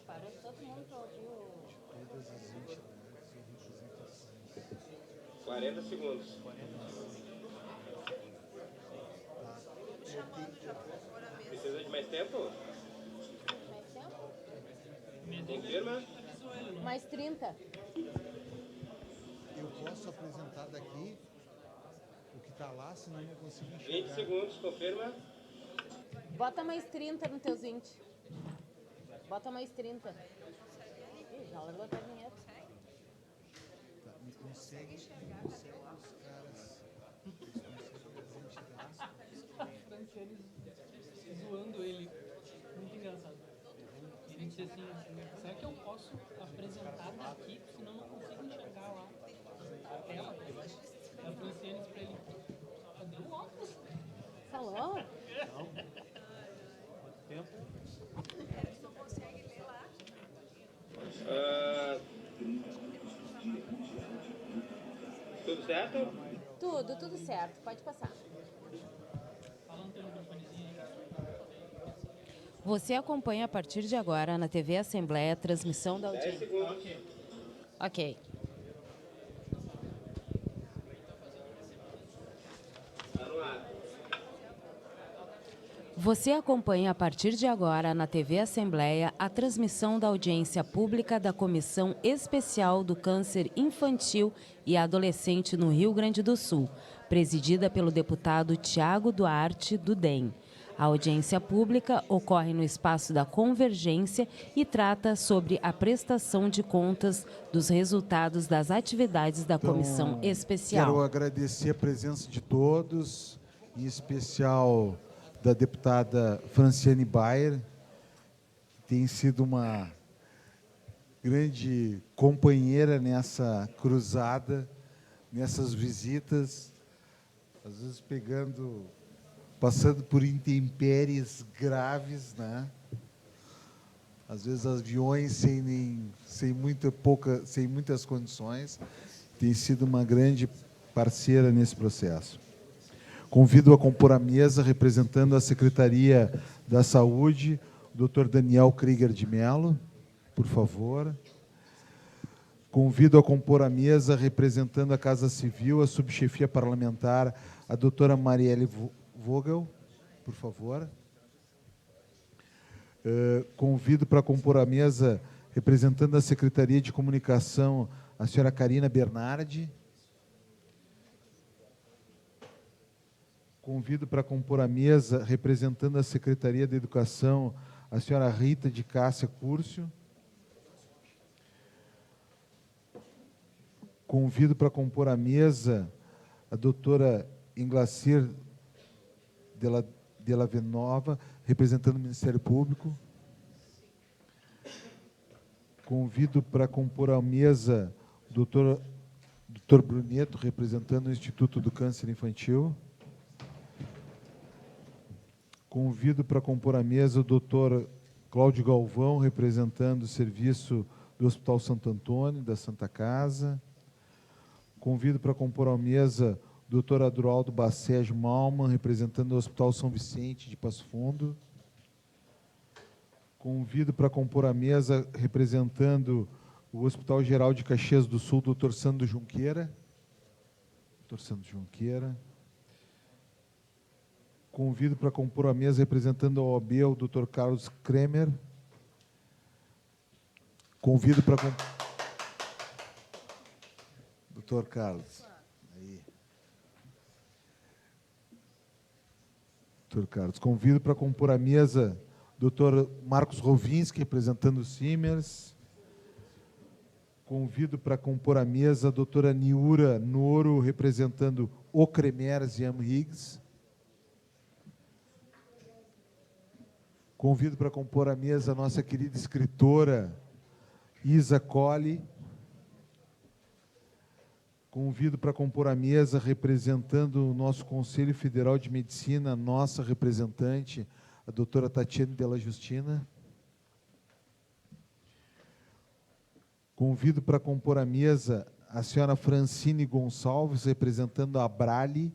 Parou todo mundo para ouvir o... Todas as entidades e representações. 40 segundos. Precisa de mais tempo? Mais tempo? Confirma? Mais 30. Eu posso apresentar daqui o que está lá, senão eu não consigo 20 enxergar. segundos, confirma? Bota mais 30 nos teus 20. Bota mais 30. Ih, já largou até a vinheta. Tá, me consegue os caras. Franciane zoando ele. Muito engraçado. Ele disse assim, será que eu posso apresentar daqui, senão eu não consigo enxergar lá a tela? A Franciane disse pra ele, cadê o óculos? Falou? Não. Quanto tempo? Eles não conseguem ler lá. Tudo certo? Tudo certo. Pode passar. Você acompanha a partir de agora na TV Assembleia a transmissão da 10 audiência. segundos. Ok. Tá no ar. Você acompanha a partir de agora na TV Assembleia a transmissão da audiência pública da Comissão Especial do Câncer Infantil e Adolescente no Rio Grande do Sul, presidida pelo deputado Tiago Duarte, do DEM. A audiência pública ocorre no espaço da Convergência e trata sobre a prestação de contas dos resultados das atividades da Comissão Especial. Quero agradecer a presença de todos, em especial da deputada Franciane Bayer, que tem sido uma grande companheira nessa cruzada, nessas visitas, às vezes passando por intempéries graves, né? Às vezes aviões sem muitas condições. Tem sido uma grande parceira nesse processo. Convido a compor a mesa, representando a Secretaria da Saúde, o Dr. Daniel Krieger de Mello, por favor. Convido a compor a mesa, representando a Casa Civil, a subchefia parlamentar, a doutora Marielle Vogel, por favor. Convido para compor a mesa, representando a Secretaria de Comunicação, a senhora Karina Bernardi. Convido para compor a mesa, representando a Secretaria de Educação, a senhora Rita de Cássia Curcio. Convido para compor a mesa a doutora Inglacir de la Venova, representando o Ministério Público. Convido para compor a mesa o doutor Bruneto, representando o Instituto do Câncer Infantil. Convido para compor a mesa o doutor Cláudio Galvão, representando o serviço do Hospital Santo Antônio, da Santa Casa. Convido para compor a mesa o doutor Adroaldo Bassege Malman, representando o Hospital São Vicente de Passo Fundo. Convido para compor a mesa, representando o Hospital Geral de Caxias do Sul, doutor Sandro Junqueira. Doutor Sandro Junqueira. Convido para compor a mesa, representando a OAB, o doutor Carlos Kremer. Convido para compor... Doutor Carlos. Aí. Doutor Carlos. Convido para compor a mesa doutor Marcos Rovinski, representando o Simers. Convido para compor a mesa a doutora Niura Noro, representando o Cremers e Amhiggs. Convido para compor a mesa a nossa querida escritora Isa Colli. Convido para compor a mesa, representando o nosso Conselho Federal de Medicina, a nossa representante, a doutora Tatiane Della Justina. Convido para compor a mesa a senhora Francine Gonçalves, representando a Abrale.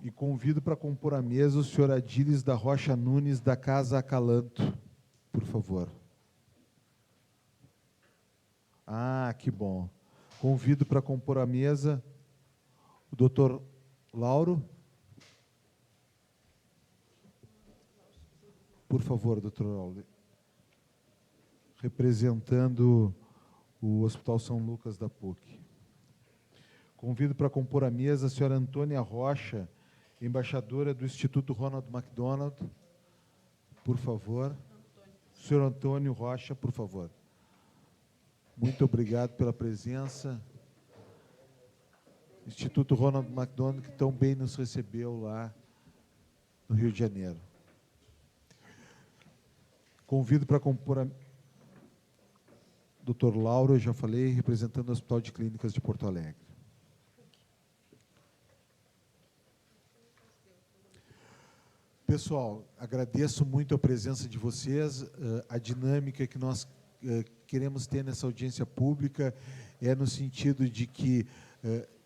E convido para compor a mesa o senhor Adílis da Rocha Nunes, da Casa Acalanto, por favor. Ah, que bom. Convido para compor a mesa o doutor Lauro. Por favor, doutor Lauro. Representando o Hospital São Lucas da PUC. Convido para compor a mesa a senhora Antônia Rocha, embaixadora do Instituto Ronald McDonald. Por favor. Senhor Antônio Rocha, por favor. Muito obrigado pela presença. Instituto Ronald McDonald, que tão bem nos recebeu lá no Rio de Janeiro. Convido para compor a... Doutor Lauro, eu já falei, representando o Hospital de Clínicas de Porto Alegre. Pessoal, agradeço muito a presença de vocês, a dinâmica que nós queremos ter nessa audiência pública é no sentido de que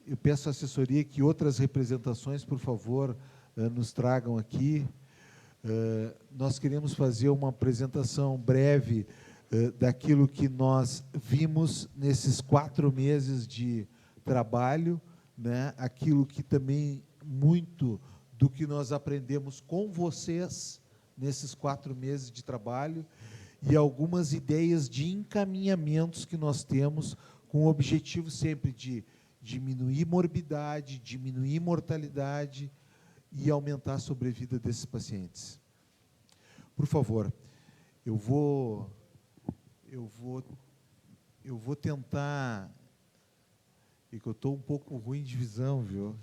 eu peço à assessoria que outras representações, por favor, nos tragam aqui. Nós queremos fazer uma apresentação breve daquilo que nós vimos nesses 4 meses de trabalho, né? Aquilo que também muito do que nós aprendemos com vocês nesses 4 meses de trabalho e algumas ideias de encaminhamentos que nós temos com o objetivo sempre de diminuir morbidade, diminuir mortalidade e aumentar a sobrevida desses pacientes. Por favor, eu vou tentar, e que eu estou um pouco ruim de visão, viu?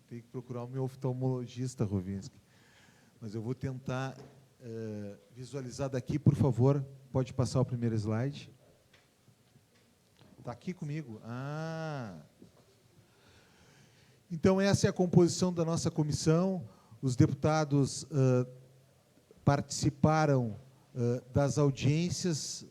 Tenho que procurar o meu oftalmologista, Rovinski. Mas eu vou tentar visualizar daqui, por favor. Pode passar o primeiro slide. Está aqui comigo? Ah! Então, essa é a composição da nossa comissão. Os deputados participaram das audiências.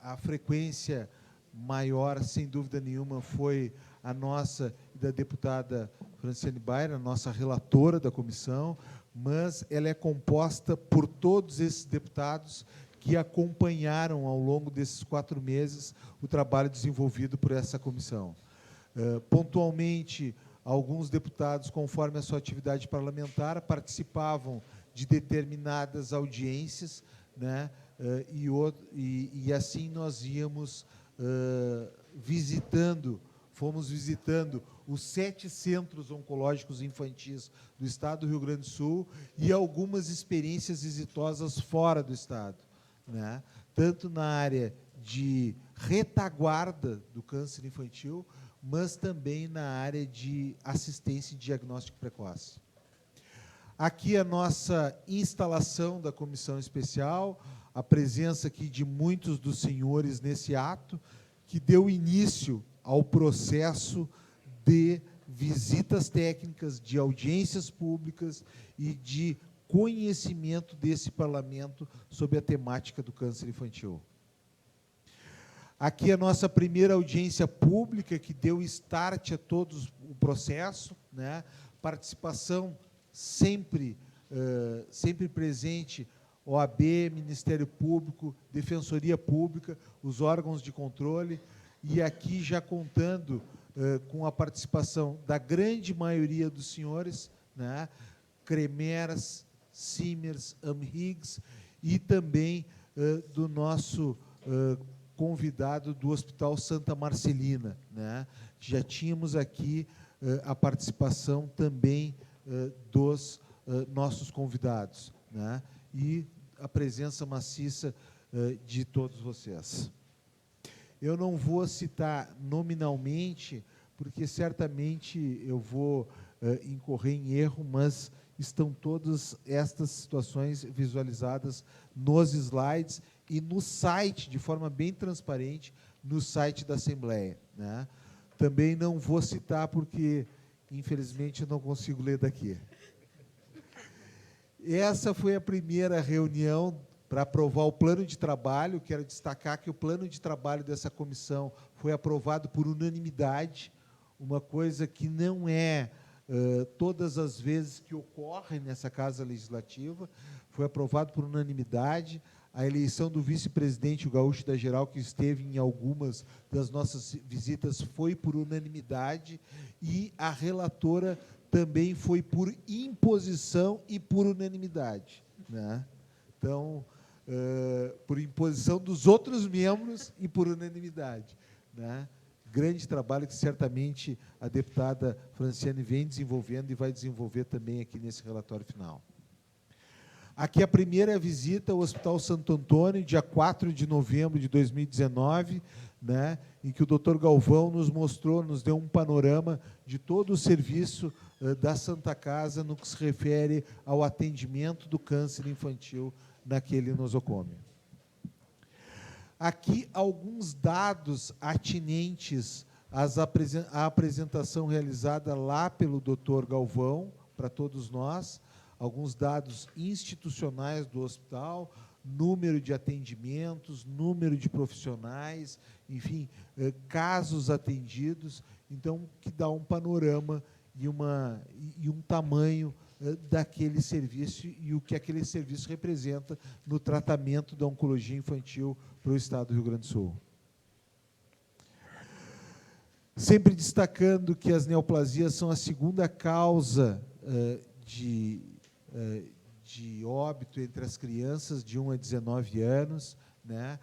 A frequência maior, sem dúvida nenhuma, foi a nossa e da deputada Franciane Bayer, a nossa relatora da comissão, mas ela é composta por todos esses deputados que acompanharam ao longo desses 4 meses o trabalho desenvolvido por essa comissão. Pontualmente, alguns deputados, conforme a sua atividade parlamentar, participavam de determinadas audiências, né? E assim nós íamos fomos visitando os 7 centros oncológicos infantis do Estado do Rio Grande do Sul e algumas experiências exitosas fora do Estado, né? Tanto na área de retaguarda do câncer infantil, mas também na área de assistência e diagnóstico precoce. Aqui a nossa instalação da comissão especial, a presença aqui de muitos dos senhores nesse ato, que deu início ao processo de visitas técnicas, de audiências públicas e de conhecimento desse parlamento sobre a temática do câncer infantil. Aqui a nossa primeira audiência pública, que deu start a todo o processo, né? Participação sempre presente, OAB, Ministério Público, Defensoria Pública, os órgãos de controle, e aqui já contando com a participação da grande maioria dos senhores, né? Cremers, Simers, Amhiggs, e também do nosso convidado do Hospital Santa Marcelina, né? Já tínhamos aqui a participação também dos nossos convidados, né? E a presença maciça de todos vocês. Eu não vou citar nominalmente, porque certamente eu vou incorrer em erro, mas estão todas estas situações visualizadas nos slides e no site, de forma bem transparente, no site da Assembleia, né? Também não vou citar, porque, infelizmente, eu não consigo ler daqui. Essa foi a primeira reunião para aprovar o plano de trabalho. Quero destacar que o plano de trabalho dessa comissão foi aprovado por unanimidade, uma coisa que não é todas as vezes que ocorre nessa Casa Legislativa. Foi aprovado por unanimidade. A eleição do vice-presidente, o Gaúcho da Geral, que esteve em algumas das nossas visitas, foi por unanimidade, e a relatora também foi por imposição e por unanimidade, né? Então, por imposição dos outros membros e por unanimidade, né? Grande trabalho que certamente a deputada Franciane vem desenvolvendo e vai desenvolver também aqui nesse relatório final. Aqui a primeira visita ao Hospital Santo Antônio, dia 4 de novembro de 2019, né, em que o doutor Galvão nos mostrou, nos deu um panorama de todo o serviço da Santa Casa no que se refere ao atendimento do câncer infantil naquele nosocômio. Aqui alguns dados atinentes à apresentação realizada lá pelo doutor Galvão, para todos nós, alguns dados institucionais do hospital, número de atendimentos, número de profissionais, enfim, casos atendidos, então, que dá um panorama e um tamanho daquele serviço e o que aquele serviço representa no tratamento da oncologia infantil para o Estado do Rio Grande do Sul. Sempre destacando que as neoplasias são a segunda causa de óbito entre as crianças de 1 a 19 anos, né?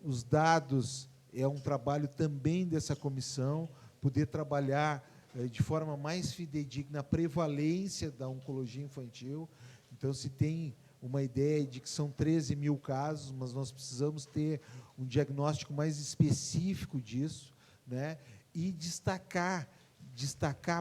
Os dados é um trabalho também dessa comissão, poder trabalhar de forma mais fidedigna a prevalência da oncologia infantil. Então, se tem uma ideia de que são 13 mil casos, mas nós precisamos ter um diagnóstico mais específico disso, né? E destacar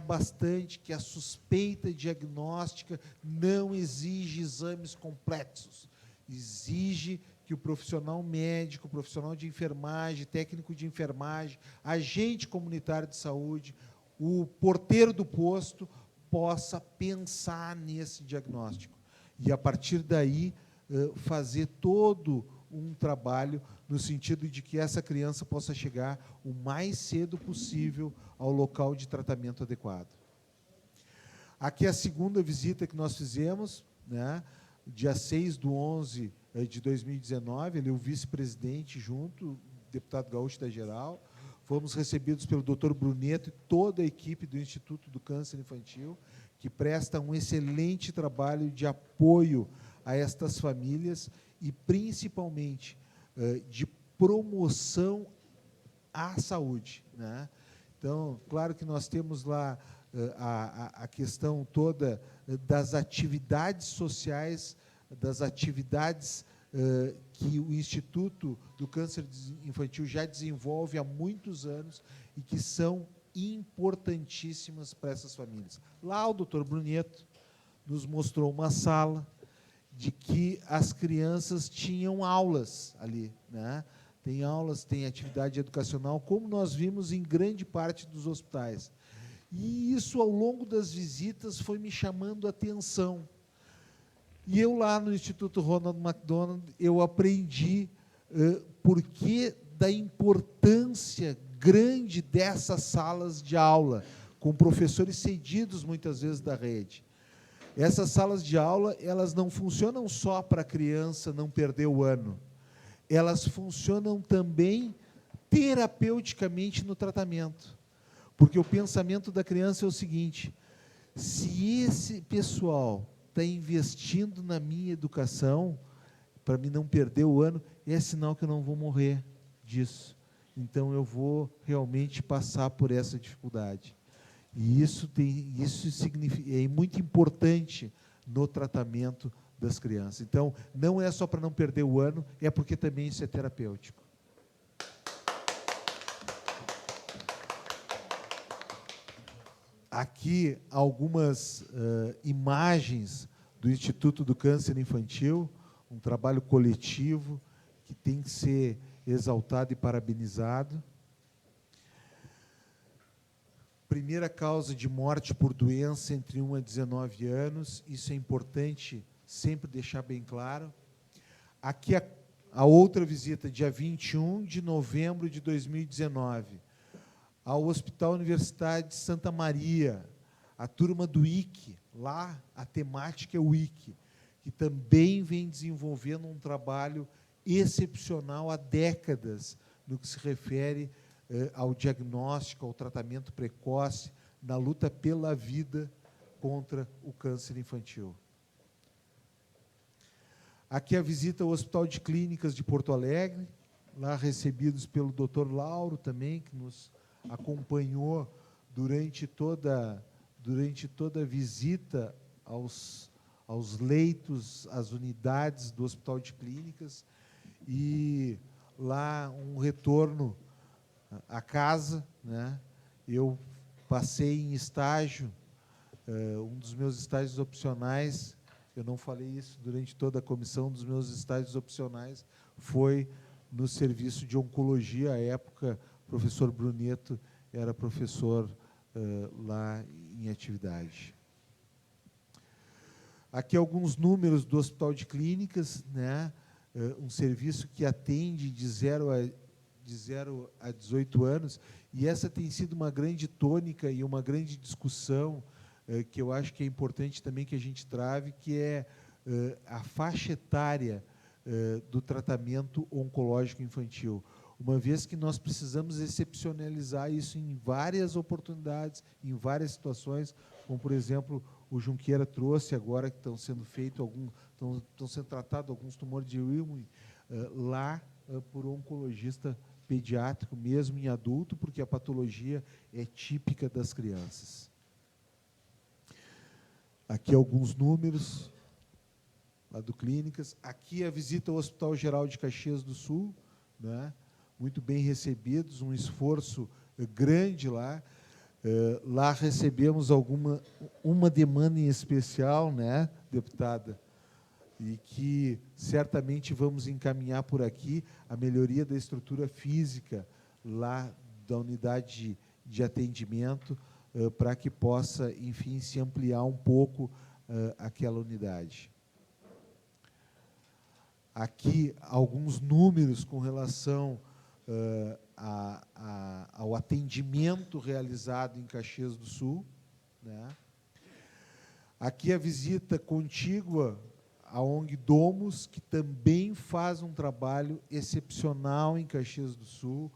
bastante que a suspeita diagnóstica não exige exames complexos, exige que o profissional médico, o profissional de enfermagem, técnico de enfermagem, agente comunitário de saúde, o porteiro do posto possa pensar nesse diagnóstico. E, a partir daí, fazer todo um trabalho no sentido de que essa criança possa chegar o mais cedo possível ao local de tratamento adequado. Aqui é a segunda visita que nós fizemos, né, dia 6/11 de 2019, ele é o vice-presidente junto, o deputado Gaúcho da Geral. Fomos recebidos pelo doutor Bruneto e toda a equipe do Instituto do Câncer Infantil, que presta um excelente trabalho de apoio a estas famílias e, principalmente, de promoção à saúde, né? Então, claro que nós temos lá a questão toda das atividades sociais, das atividades que o Instituto do Câncer Infantil já desenvolve há muitos anos e que são importantíssimas para essas famílias. Lá o doutor Bruneto nos mostrou uma sala de que as crianças tinham aulas ali, né? Tem aulas, tem atividade educacional, como nós vimos em grande parte dos hospitais. E isso, ao longo das visitas, foi me chamando a atenção. E eu, lá no Instituto Ronald McDonald, eu aprendi por que da importância grande dessas salas de aula, com professores cedidos, muitas vezes, da rede. Essas salas de aula, elas não funcionam só para a criança não perder o ano. Elas funcionam também terapeuticamente no tratamento. Porque o pensamento da criança é o seguinte: se esse pessoal está investindo na minha educação, para mim não perder o ano, é sinal que eu não vou morrer disso. Então, eu vou realmente passar por essa dificuldade. E isso é muito importante no tratamento das crianças. Então, não é só para não perder o ano, é porque também isso é terapêutico. Aqui, algumas imagens do Instituto do Câncer Infantil, um trabalho coletivo que tem que ser exaltado e parabenizado. Primeira causa de morte por doença entre 1 a 19 anos, isso é importante sempre deixar bem claro. Aqui a outra visita, dia 21 de novembro de 2019, ao Hospital Universitário de Santa Maria, A turma do IC, lá a temática é o IC, que também vem desenvolvendo um trabalho excepcional há décadas no que se refere ao diagnóstico, ao tratamento precoce, na luta pela vida contra o câncer infantil. Aqui a visita ao Hospital de Clínicas de Porto Alegre, lá recebidos pelo Dr. Lauro também, que nos acompanhou durante toda a visita aos leitos, às unidades do Hospital de Clínicas, e lá um retorno à casa, né? Eu passei em estágio, um dos meus estágios opcionais, eu não falei isso durante toda a comissão, um dos meus estágios opcionais foi no serviço de oncologia. À época, o professor Bruneto era professor lá em atividade. Aqui alguns números do Hospital de Clínicas, né? Um serviço que atende de 0 a 18 anos, e essa tem sido uma grande tônica e uma grande discussão que eu acho que é importante também que a gente trave, que é a faixa etária do tratamento oncológico infantil, uma vez que nós precisamos excepcionalizar isso em várias oportunidades, em várias situações, como, por exemplo, o Junqueira trouxe agora, que estão sendo feitos estão sendo tratados alguns tumores de Wilmer lá por oncologista pediátrico, mesmo em adulto, porque a patologia é típica das crianças. Aqui alguns números lá do Clínicas. Aqui a visita ao Hospital Geral de Caxias do Sul, né? Muito bem recebidos, um esforço grande lá. Lá recebemos uma demanda em especial, né, deputada, e que certamente vamos encaminhar por aqui a melhoria da estrutura física lá da unidade de atendimento, para que possa, enfim, se ampliar um pouco aquela unidade. Aqui alguns números com relação ao atendimento realizado em Caxias do Sul, né? Aqui a visita contígua à ONG Domus, que também faz um trabalho excepcional em Caxias do Sul,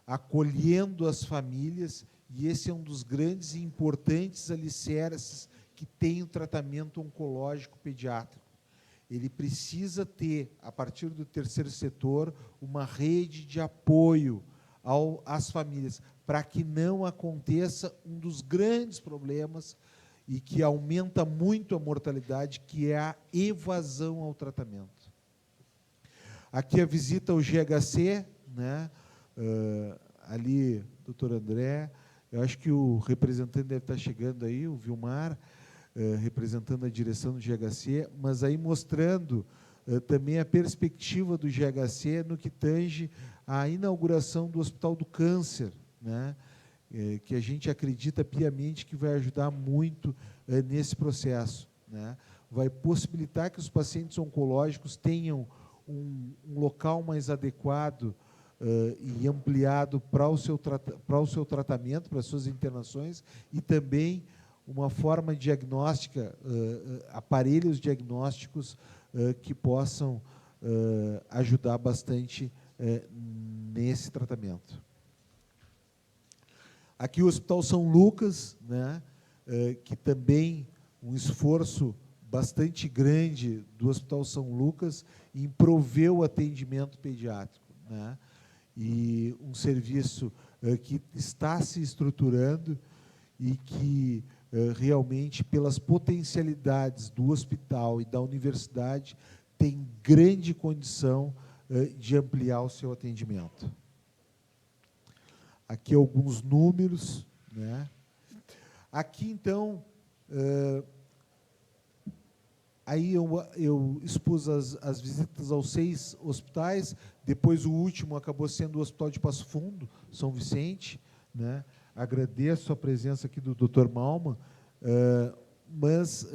acolhendo as famílias, e esse é um dos grandes e importantes alicerces que tem o tratamento oncológico pediátrico. Ele precisa ter, a partir do terceiro setor, uma rede de apoio às famílias, para que não aconteça um dos grandes problemas e que aumenta muito a mortalidade, que é a evasão ao tratamento. Aqui a visita ao GHC, né? Ali, doutor André, eu acho que o representante deve estar chegando aí, o Vilmar, representando a direção do GHC, mas aí mostrando também a perspectiva do GHC no que tange à inauguração do Hospital do Câncer, né? Que a gente acredita piamente que vai ajudar muito nesse processo, né? Vai possibilitar que os pacientes oncológicos tenham um local mais adequado e ampliado para o seu tratamento, para as suas internações, e também uma forma diagnóstica, aparelhos diagnósticos que possam ajudar bastante nesse tratamento. Aqui o Hospital São Lucas, né, que também um esforço bastante grande do Hospital São Lucas em prover o atendimento pediátrico, né, e um serviço que está se estruturando e que realmente, pelas potencialidades do hospital e da universidade, tem grande condição de ampliar o seu atendimento. Aqui alguns números, né? Aqui, então, aí eu expus as visitas aos 6 hospitais, depois o último acabou sendo o Hospital de Passo Fundo, São Vicente, né? Agradeço a presença aqui do Dr. Malman, mas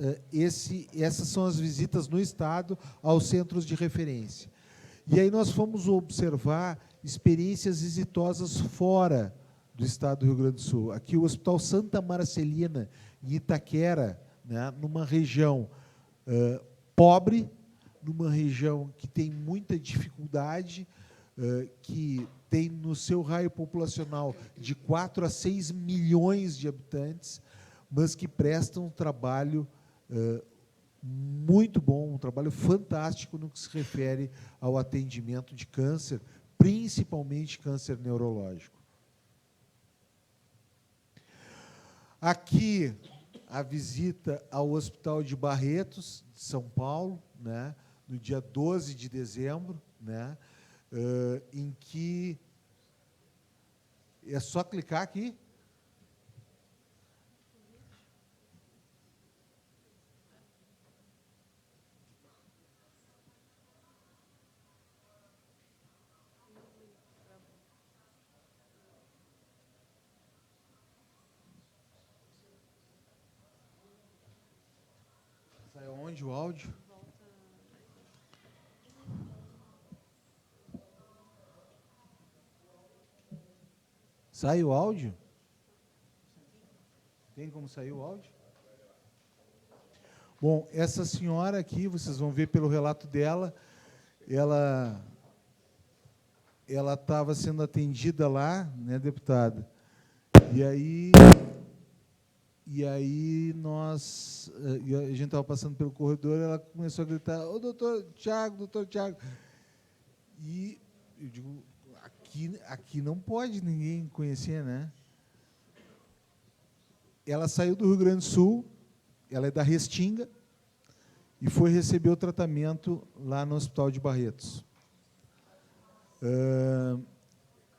essas são as visitas no Estado aos centros de referência. E aí nós fomos observar experiências exitosas fora do Estado do Rio Grande do Sul. Aqui o Hospital Santa Marcelina, em Itaquera, né, numa região pobre, numa região que tem muita dificuldade, que tem no seu raio populacional de 4 a 6 milhões de habitantes, mas que prestam um trabalho muito bom, um trabalho fantástico no que se refere ao atendimento de câncer, principalmente câncer neurológico. Aqui, a visita ao Hospital de Barretos, de São Paulo, né, no dia 12 de dezembro, né, em que é só clicar aqui. Sai onde o áudio? Sai o áudio? Tem como sair o áudio? Bom, essa senhora aqui, vocês vão ver pelo relato dela, ela estava sendo atendida lá, né, deputada? E aí a gente estava passando pelo corredor, ela começou a gritar: "Ô, doutor Tiago". E eu digo, aqui não pode ninguém conhecer, né? Ela saiu do Rio Grande do Sul, ela é da Restinga, e foi receber o tratamento lá no Hospital de Barretos.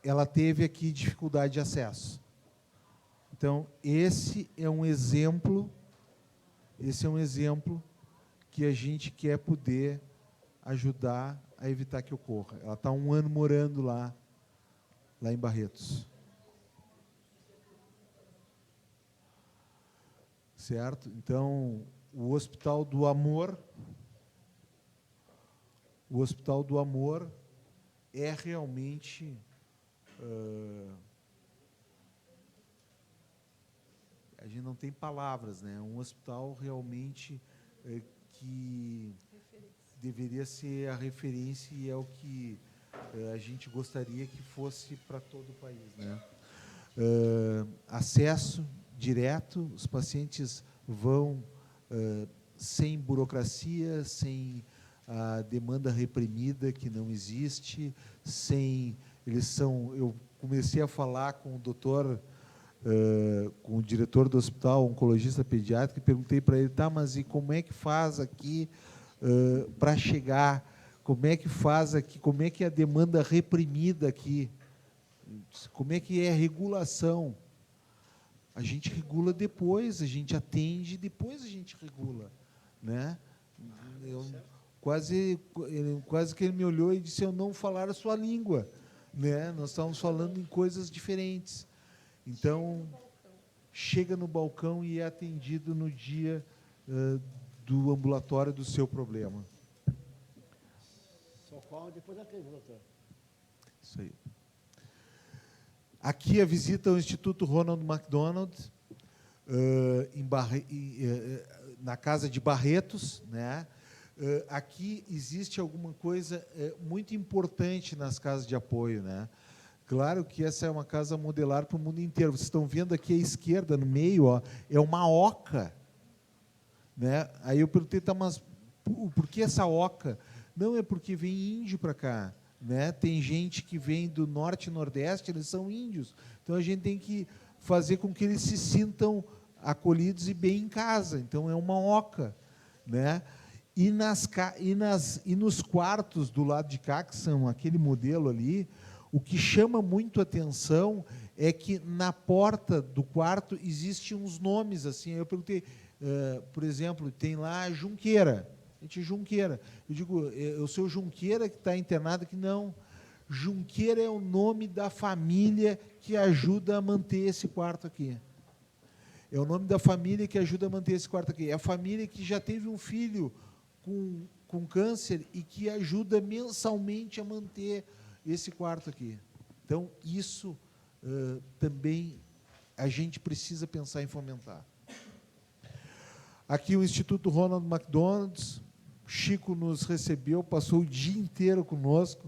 Ela teve aqui dificuldade de acesso. Então, esse é um exemplo que a gente quer poder ajudar a evitar que ocorra. Ela está 1 ano morando lá em Barretos. Certo? Então, o Hospital do Amor é realmente a gente não tem palavras, né? Um hospital realmente que deveria ser a referência e é o que a gente gostaria que fosse para todo o país, né? Acesso direto, os pacientes vão sem burocracia, sem a demanda reprimida que não existe, eu comecei a falar com o doutor, com o diretor do hospital, oncologista pediátrico, e perguntei para ele: tá, mas e como é que faz aqui para chegar? Como é que faz aqui? Como é que é a demanda reprimida aqui? Como é que é a regulação? A gente regula depois, a gente atende, depois a gente regula, né? Quase que ele me olhou e disse: eu não falar a sua língua, né? Nós estávamos falando em coisas diferentes. Então, chega no balcão e é atendido no dia do ambulatório do seu problema. Socorro, depois aquele, doutor. Isso aí. Aqui a visita ao Instituto Ronald McDonald, na casa de Barretos, né? Aqui existe alguma coisa muito importante nas casas de apoio, né? Claro que essa é uma casa modelar para o mundo inteiro. Vocês estão vendo aqui à esquerda, no meio, ó, é uma oca, né? Aí eu perguntei: tá, mas por que essa oca? Não, é porque vem índio para cá, né? Tem gente que vem do norte e nordeste, eles são índios. Então a gente tem que fazer com que eles se sintam acolhidos e bem em casa. Então é uma oca, né? E nos quartos do lado de cá, que são aquele modelo ali, o que chama muito atenção é que na porta do quarto existem uns nomes assim. Eu perguntei, por exemplo, tem lá Junqueira. Gente, Junqueira. Eu digo: o seu Junqueira que está internado aqui? Não. Junqueira é o nome da família que ajuda a manter esse quarto aqui. É o nome da família que ajuda a manter esse quarto aqui. É a família que já teve um filho com câncer e que ajuda mensalmente a manter esse quarto aqui. Então, isso também a gente precisa pensar em fomentar. Aqui o Instituto Ronald McDonald's, Chico nos recebeu, passou o dia inteiro conosco,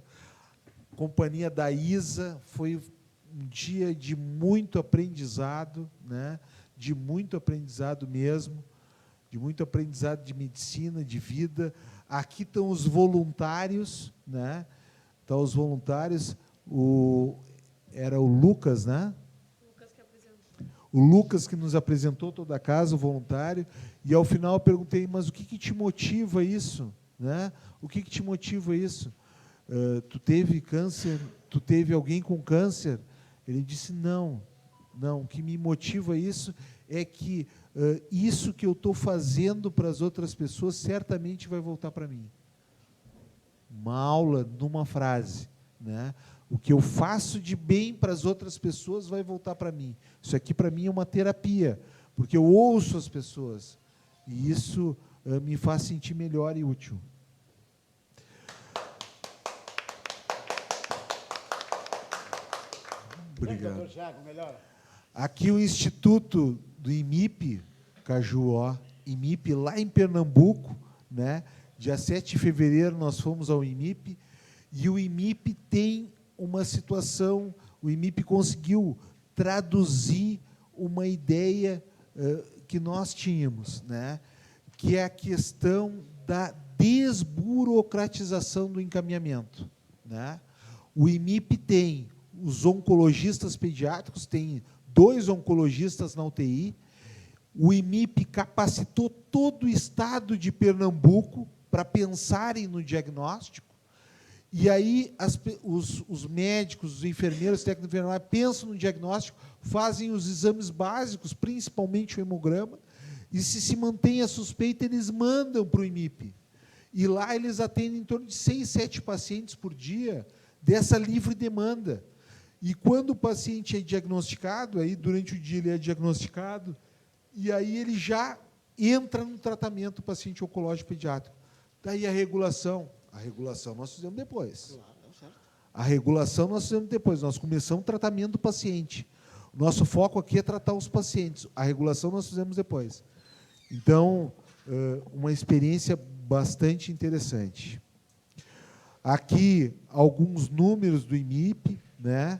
companhia da Isa, foi um dia de muito aprendizado, né? De muito aprendizado mesmo, de muito aprendizado de medicina, de vida. Aqui estão os voluntários, né? Estão os voluntários, era o Lucas, né? O Lucas que nos apresentou toda a casa, o voluntário, e ao final eu perguntei, mas o que te motiva isso? Né? O que te motiva isso? Tu teve câncer? Tu teve alguém com câncer? Ele disse, não, o que me motiva isso é que isso que eu estou fazendo para as outras pessoas certamente vai voltar para mim. Uma aula numa frase, né? O que eu faço de bem para as outras pessoas vai voltar para mim. Isso aqui, para mim, é uma terapia, porque eu ouço as pessoas, e isso me faz sentir melhor e útil. Obrigado. Aqui o Instituto do IMIP, Cajuó, IMIP, lá em Pernambuco, né? Dia 7 de fevereiro nós fomos ao IMIP, e o IMIP tem uma situação, o IMIP conseguiu traduzir uma ideia que nós tínhamos, né? Que é a questão da desburocratização do encaminhamento, né? O IMIP tem os oncologistas pediátricos, tem 2 oncologistas na UTI, o IMIP capacitou todo o estado de Pernambuco para pensarem no diagnóstico, e aí os médicos, os enfermeiros, os técnicos de enfermagem pensam no diagnóstico, fazem os exames básicos, principalmente o hemograma, e se mantém a suspeita, eles mandam para o IMIP. E lá eles atendem em torno de 6, 7 pacientes por dia, dessa livre demanda. E quando o paciente é diagnosticado, aí durante o dia ele é diagnosticado, e aí ele já entra no tratamento do paciente oncológico pediátrico. Daí a regulação nós fizemos depois. A regulação nós fizemos depois. Nós começamos o tratamento do paciente. O nosso foco aqui é tratar os pacientes. A regulação nós fizemos depois. Então, uma experiência bastante interessante. Aqui, alguns números do IMIP, né?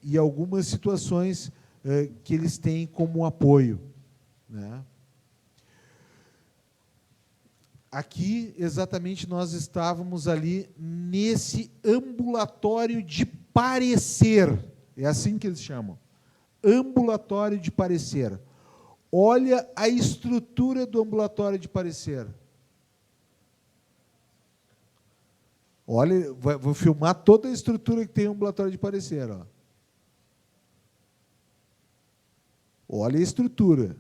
E algumas situações que eles têm como apoio, né? Aqui, exatamente, nós estávamos ali nesse ambulatório de parecer. É assim que eles chamam. Ambulatório de parecer. Olha a estrutura do ambulatório de parecer. Olha, vou filmar toda a estrutura que tem o ambulatório de parecer. Ó. Olha a estrutura.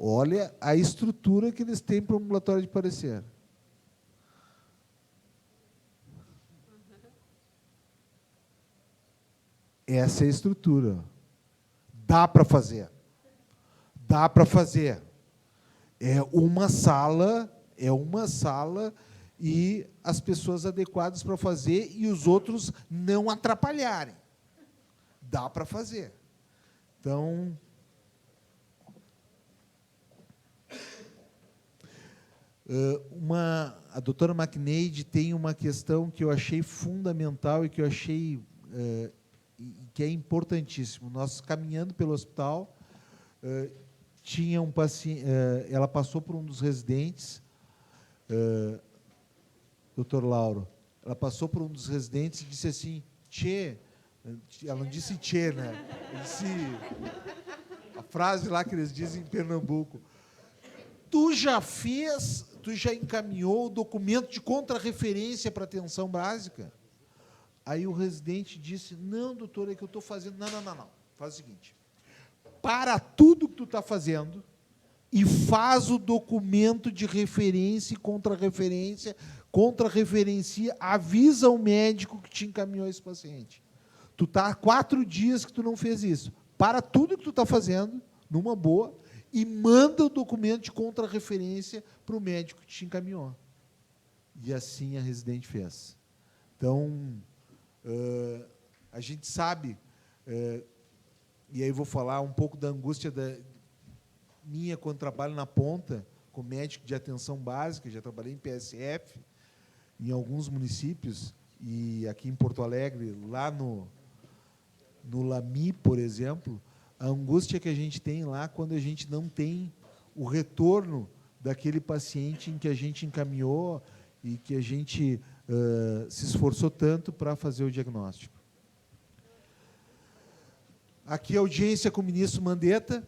Olha a estrutura que eles têm para o ambulatório de parecer. Essa é a estrutura. Dá para fazer. Dá para fazer. É uma sala e as pessoas adequadas para fazer e os outros não atrapalharem. Dá para fazer. Então, a doutora McNeide tem uma questão que eu achei fundamental e que eu achei que é importantíssimo. Nós, caminhando pelo hospital, tinha um paciente, ela passou por um dos residentes, doutor Lauro, ela passou por um dos residentes e disse assim, tchê, ela não disse tchê, né? Ela disse a frase lá que eles dizem em Pernambuco, tu já encaminhou o documento de contrarreferência para atenção básica? Aí o residente disse, não, doutor, é que eu estou fazendo... Não. Faz o seguinte, para tudo que tu está fazendo e faz o documento de referência e contrarreferencia, avisa o médico que te encaminhou esse paciente. Tu está há 4 dias que tu não fez isso. Para tudo que tu está fazendo, numa boa, e manda o documento de contrarreferência para o médico que te encaminhou. E assim a residente fez. Então, a gente sabe e aí vou falar um pouco da angústia minha quando trabalho na ponta, como médico de atenção básica, já trabalhei em PSF, em alguns municípios, e aqui em Porto Alegre, lá no Lami, por exemplo, a angústia que a gente tem lá quando a gente não tem o retorno daquele paciente em que a gente encaminhou e que a gente se esforçou tanto para fazer o diagnóstico. Aqui a audiência com o ministro Mandetta.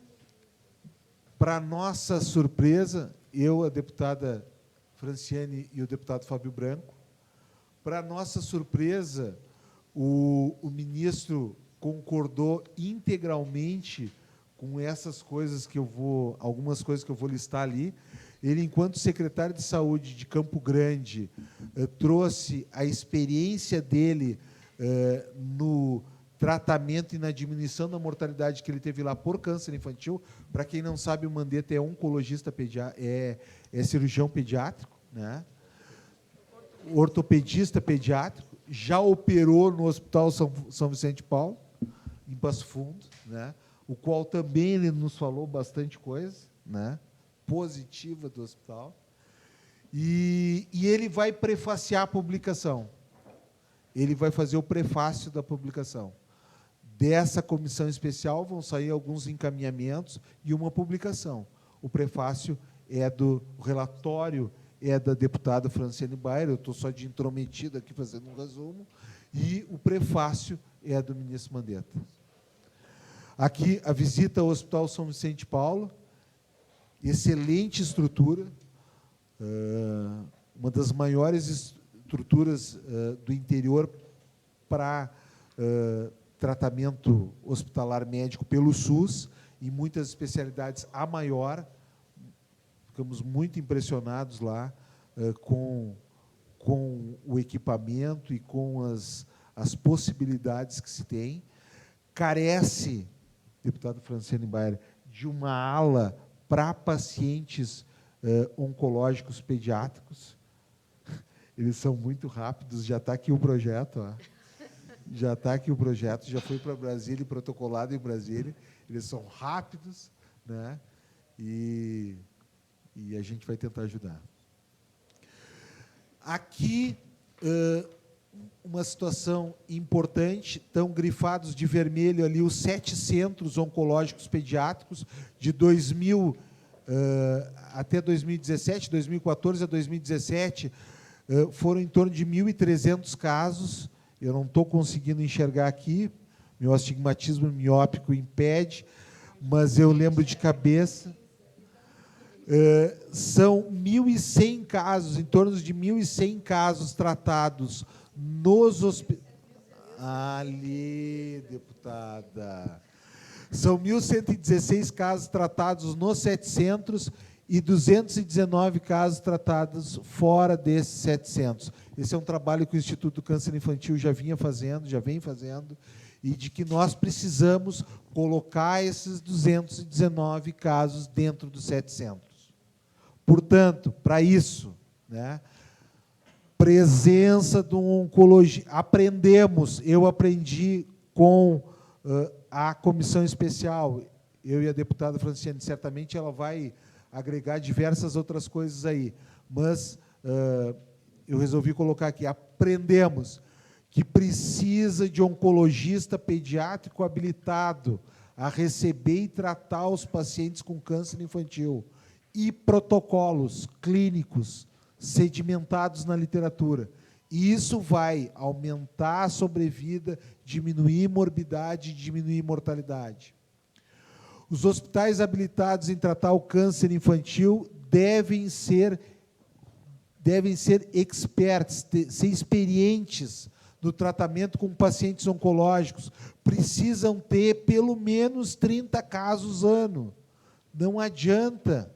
Para nossa surpresa, eu, a deputada Franciane e o deputado Fábio Branco, para nossa surpresa, o ministro concordou integralmente com essas coisas que algumas coisas que eu vou listar ali. Ele, enquanto secretário de Saúde de Campo Grande, trouxe a experiência dele no tratamento e na diminuição da mortalidade que ele teve lá por câncer infantil. Para quem não sabe, o Mandetta é oncologista, é cirurgião pediátrico, né? Ortopedista pediátrico, já operou no Hospital São Vicente de Paulo, em Passo Fundo, né? O qual também ele nos falou bastante coisa, né? Positiva do hospital. E ele vai prefaciar a publicação. Ele vai fazer o prefácio da publicação. Dessa comissão especial vão sair alguns encaminhamentos e uma publicação. O prefácio o relatório é da deputada Franciane Bayer, eu estou só de intrometido aqui fazendo um resumo, e o prefácio é do ministro Mandetta. Aqui, a visita ao Hospital São Vicente de Paulo, excelente estrutura, uma das maiores estruturas do interior para tratamento hospitalar médico pelo SUS, em muitas especialidades a maior. Ficamos muito impressionados lá com o equipamento e com as possibilidades que se tem. Carece, deputado Franciane Bayer, de uma ala para pacientes oncológicos pediátricos. Eles são muito rápidos, já está aqui o projeto. Ó. Já está aqui o projeto, já foi para Brasília, protocolado em Brasília. Eles são rápidos, né? E a gente vai tentar ajudar. Aqui, uma situação importante, estão grifados de vermelho ali os 7 centros oncológicos pediátricos de 2000 até 2017, 2014 a 2017, foram em torno de 1.300 casos. Eu não estou conseguindo enxergar aqui, meu astigmatismo miópico impede, mas eu lembro de cabeça. São 1.100 casos, em torno de 1.100 casos tratados nos hospitais. Ali, deputada. São 1.116 casos tratados nos 7 centros e 219 casos tratados fora desses 700. Esse é um trabalho que o Instituto do Câncer Infantil já vem fazendo, e de que nós precisamos colocar esses 219 casos dentro dos 700. Portanto, para isso, né, presença do oncologista. Eu aprendi com a comissão especial, eu e a deputada Franciane, certamente ela vai agregar diversas outras coisas aí, mas eu resolvi colocar aqui, aprendemos que precisa de oncologista pediátrico habilitado a receber e tratar os pacientes com câncer infantil, e protocolos clínicos sedimentados na literatura. E isso vai aumentar a sobrevida, diminuir morbidade, diminuir mortalidade. Os hospitais habilitados em tratar o câncer infantil devem ser experts, ser experientes no tratamento com pacientes oncológicos. Precisam ter pelo menos 30 casos ano. Não adianta.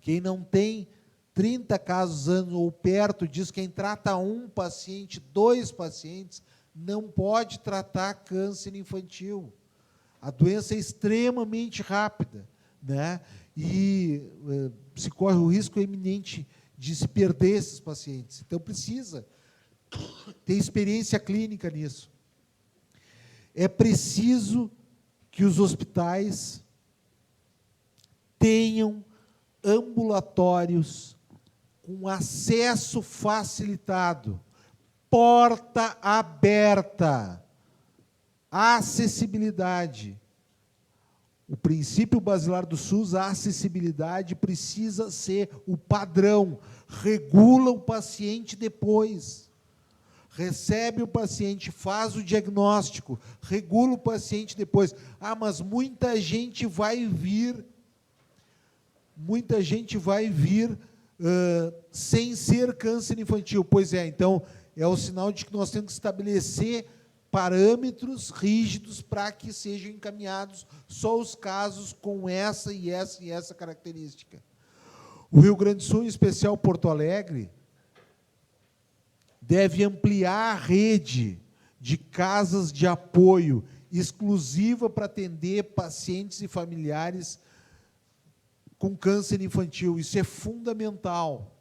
Quem não tem 30 casos ano ou perto disso, quem trata um paciente, 2 pacientes, não pode tratar câncer infantil. A doença é extremamente rápida, né? E se corre o risco iminente de se perder esses pacientes. Então, precisa ter experiência clínica nisso. É preciso que os hospitais tenham ambulatórios com acesso facilitado, porta aberta, acessibilidade. O princípio basilar do SUS, a acessibilidade precisa ser o padrão. Regula o paciente depois. Recebe o paciente, faz o diagnóstico, regula o paciente depois. Ah, mas muita gente vai vir sem ser câncer infantil. Pois é, então, é o sinal de que nós temos que estabelecer parâmetros rígidos para que sejam encaminhados só os casos com essa e essa e essa característica. O Rio Grande do Sul, em especial Porto Alegre, deve ampliar a rede de casas de apoio exclusiva para atender pacientes e familiares com câncer infantil. Isso é fundamental.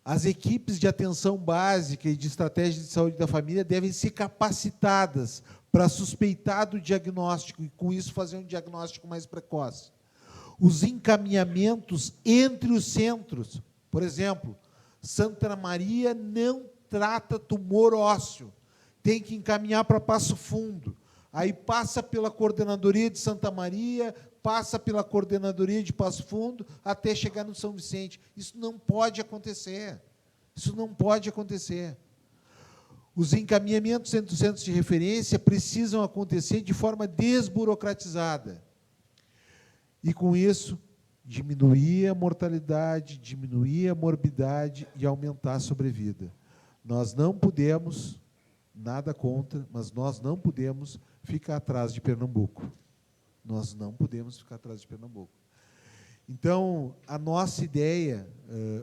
As equipes de atenção básica e de estratégia de saúde da família devem ser capacitadas para suspeitar do diagnóstico e, com isso, fazer um diagnóstico mais precoce. Os encaminhamentos entre os centros, por exemplo, Santa Maria não trata tumor ósseo, tem que encaminhar para Passo Fundo. Aí passa pela coordenadoria de Santa Maria, passa pela coordenadoria de Passo Fundo, até chegar no São Vicente. Isso não pode acontecer. Isso não pode acontecer. Os encaminhamentos entre os centros de referência precisam acontecer de forma desburocratizada. E, com isso, diminuir a mortalidade, diminuir a morbidade e aumentar a sobrevida. Nós não podemos, nada contra, mas nós não podemos ficar atrás de Pernambuco. Nós não podemos ficar atrás de Pernambuco. Então, a nossa ideia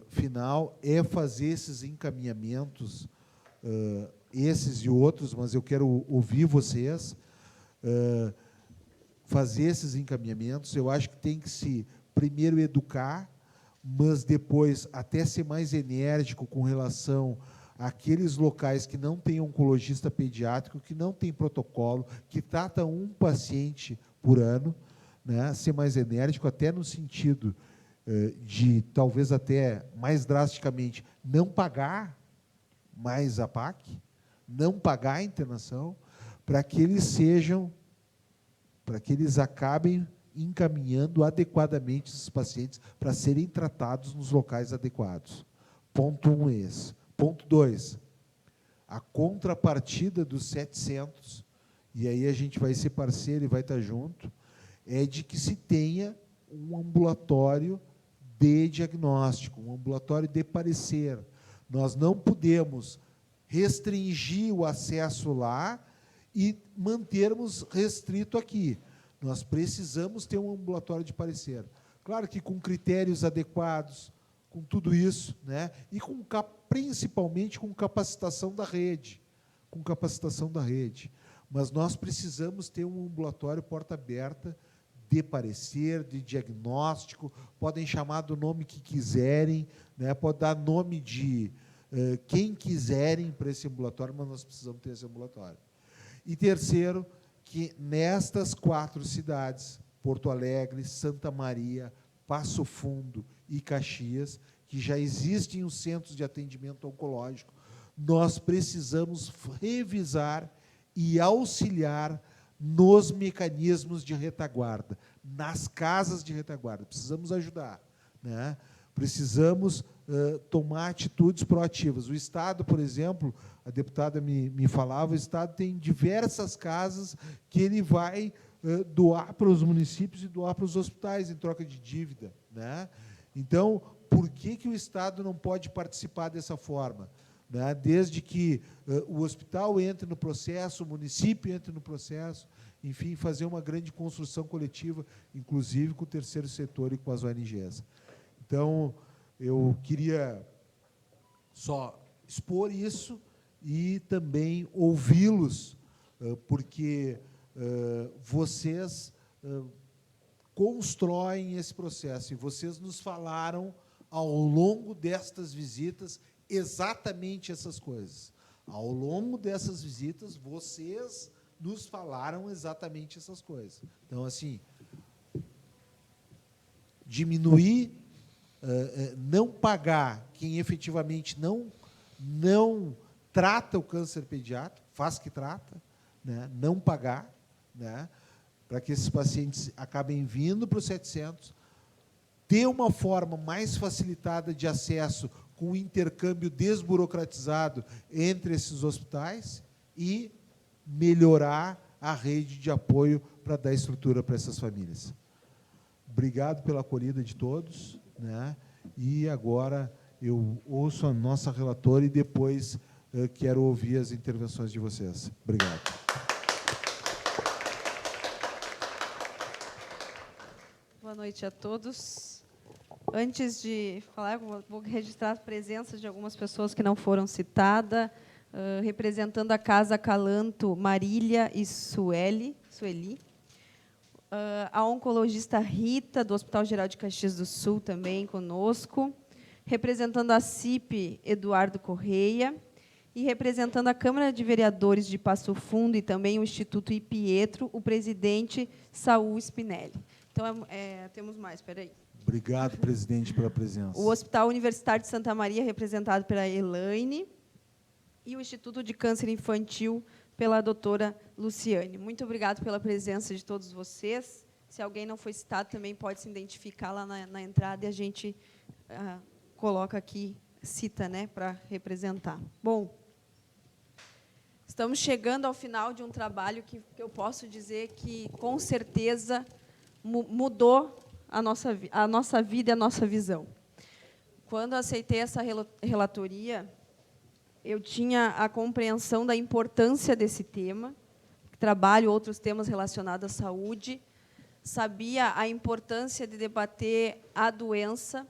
final é fazer esses encaminhamentos, esses e outros, mas eu quero ouvir vocês, fazer esses encaminhamentos. Eu acho que tem que se, primeiro, educar, mas depois até ser mais enérgico com relação àqueles locais que não têm oncologista pediátrico, que não tem protocolo, que trata um paciente por ano, né, ser mais enérgico, até no sentido de, talvez até mais drasticamente, não pagar mais a PAC, não pagar a internação, para que eles acabem encaminhando adequadamente esses pacientes para serem tratados nos locais adequados. Ponto 1 esse. Ponto 2, a contrapartida dos 700, e aí a gente vai ser parceiro e vai estar junto, é de que se tenha um ambulatório de diagnóstico, um ambulatório de parecer. Nós não podemos restringir o acesso lá e mantermos restrito aqui. Nós precisamos ter um ambulatório de parecer. Claro que com critérios adequados, com tudo isso, né? E principalmente com capacitação da rede. Com capacitação da rede. Mas nós precisamos ter um ambulatório porta aberta de parecer, de diagnóstico, podem chamar do nome que quiserem, né? Pode dar nome de quem quiserem para esse ambulatório, mas nós precisamos ter esse ambulatório. E terceiro, que nestas 4 cidades, Porto Alegre, Santa Maria, Passo Fundo e Caxias, que já existem os centros de atendimento oncológico, nós precisamos revisar e auxiliar nos mecanismos de retaguarda, nas casas de retaguarda. Precisamos ajudar, né? Precisamos tomar atitudes proativas. O Estado, por exemplo, a deputada me falava, o Estado tem diversas casas que ele vai doar para os municípios e doar para os hospitais em troca de dívida, né? Então, por que o Estado não pode participar dessa forma? Né? Desde que o hospital entre no processo, o município entre no processo, enfim, fazer uma grande construção coletiva, inclusive com o terceiro setor e com as ONGs. Então, eu queria só expor isso e também ouvi-los, porque vocês constroem esse processo, e vocês nos falaram, ao longo destas visitas, exatamente essas coisas. Ao longo dessas visitas, vocês nos falaram exatamente essas coisas. Então, assim, diminuir, não pagar quem efetivamente não trata o câncer pediátrico, faz que trata, né? Não pagar, né? Para que esses pacientes acabem vindo para os 700, ter uma forma mais facilitada de acesso com o intercâmbio desburocratizado entre esses hospitais e melhorar a rede de apoio para dar estrutura para essas famílias. Obrigado pela acolhida de todos, né? E agora eu ouço a nossa relatora e depois quero ouvir as intervenções de vocês. Obrigado. Boa noite a todos. Antes de falar, vou registrar a presença de algumas pessoas que não foram citadas, representando a Casa Calanto, Marília e Sueli. A oncologista Rita, do Hospital Geral de Caxias do Sul, também conosco. Representando a CIP, Eduardo Correia. E representando a Câmara de Vereadores de Passo Fundo e também o Instituto Ipietro, o presidente Saul Spinelli. Então, temos mais, espera aí. Obrigado, presidente, pela presença. O Hospital Universitário de Santa Maria, representado pela Elaine, e o Instituto de Câncer Infantil, pela doutora Luciane. Muito obrigado pela presença de todos vocês. Se alguém não foi citado, também pode se identificar lá na entrada e a gente coloca aqui, cita, né, para representar. Bom, estamos chegando ao final de um trabalho que eu posso dizer que, com certeza, mudou a nossa vida e a nossa visão. Quando aceitei essa relatoria, eu tinha a compreensão da importância desse tema, trabalho outros temas relacionados à saúde, sabia a importância de debater a doença,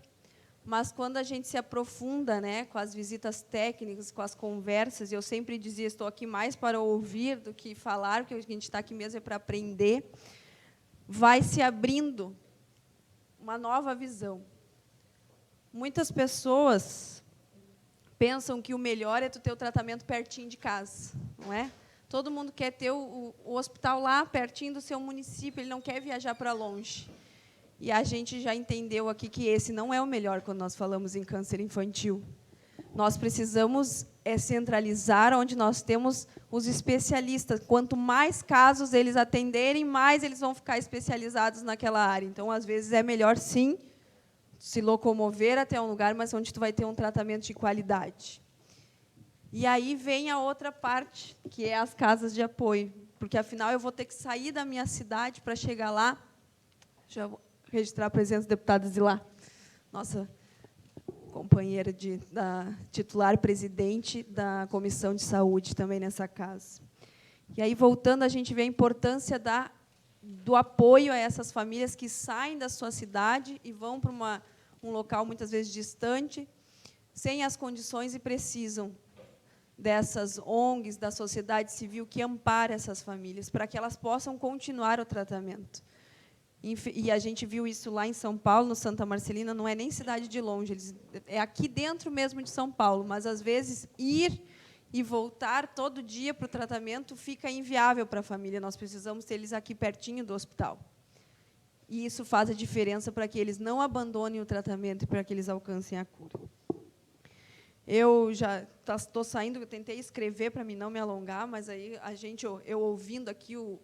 mas quando a gente se aprofunda, né, com as visitas técnicas, com as conversas, eu sempre dizia, estou aqui mais para ouvir do que falar, porque a gente está aqui mesmo é para aprender, vai se abrindo uma nova visão. Muitas pessoas pensam que o melhor é tu ter o tratamento pertinho de casa, não é? Todo mundo quer ter o hospital lá, pertinho do seu município, ele não quer viajar para longe. E a gente já entendeu aqui que esse não é o melhor quando nós falamos em câncer infantil. Nós precisamos centralizar onde nós temos os especialistas. Quanto mais casos eles atenderem, mais eles vão ficar especializados naquela área. Então, às vezes, é melhor, sim, se locomover até um lugar, mas onde tu vai ter um tratamento de qualidade. E aí vem a outra parte, que é as casas de apoio. Porque, afinal, eu vou ter que sair da minha cidade para chegar lá. Já vou registrar a presença da deputada Zilá, nossa companheira da titular presidente da Comissão de Saúde também nessa casa. E aí, voltando, a gente vê a importância do apoio a essas famílias que saem da sua cidade e vão para um local, muitas vezes, distante, sem as condições e precisam dessas ONGs, da sociedade civil, que ampara essas famílias, para que elas possam continuar o tratamento. E a gente viu isso lá em São Paulo, no Santa Marcelina, não é nem cidade de longe, é aqui dentro mesmo de São Paulo, mas, às vezes, ir e voltar todo dia para o tratamento fica inviável para a família. Nós precisamos ter eles aqui pertinho do hospital. E isso faz a diferença para que eles não abandonem o tratamento e para que eles alcancem a cura. Eu já estou saindo, eu tentei escrever para mim não me alongar, mas aí eu ouvindo aqui o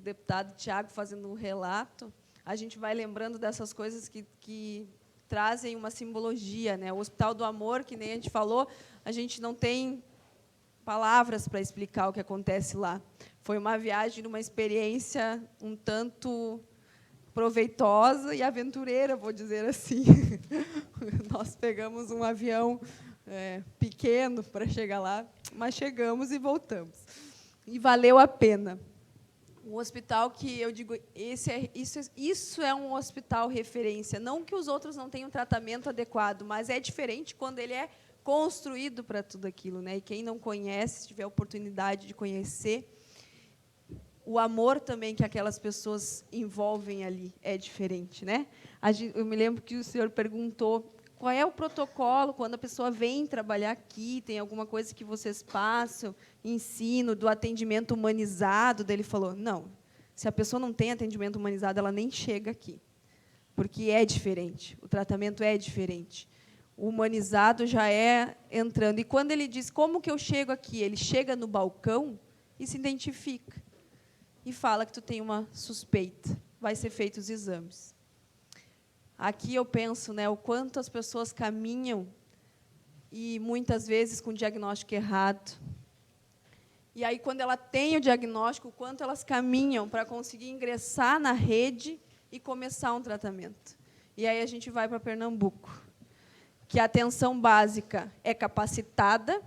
deputado Tiago fazendo um relato, a gente vai lembrando dessas coisas que trazem uma simbologia, né? O Hospital do Amor, que nem a gente falou, a gente não tem palavras para explicar o que acontece lá. Foi uma viagem, uma experiência um tanto proveitosa e aventureira, vou dizer assim. Nós pegamos um avião pequeno para chegar lá, mas chegamos e voltamos. E valeu a pena. Um hospital que eu digo, isso é um hospital referência. Não que os outros não tenham tratamento adequado, mas é diferente quando ele é construído para tudo aquilo, né? E quem não conhece, se tiver a oportunidade de conhecer, o amor também que aquelas pessoas envolvem ali é diferente, né? Eu me lembro que o senhor perguntou qual é o protocolo quando a pessoa vem trabalhar aqui, tem alguma coisa que vocês passam, ensino, do atendimento humanizado? Daí ele falou, não, se a pessoa não tem atendimento humanizado, ela nem chega aqui, porque é diferente, o tratamento é diferente. O humanizado já é entrando. E quando ele diz, como que eu chego aqui? Ele chega no balcão e se identifica. E fala que tu tem uma suspeita. Vai ser feitos os exames. Aqui eu penso, né, o quanto as pessoas caminham, e muitas vezes com o diagnóstico errado. E aí, quando ela tem o diagnóstico, o quanto elas caminham para conseguir ingressar na rede e começar um tratamento. E aí a gente vai para Pernambuco, que a atenção básica é capacitada,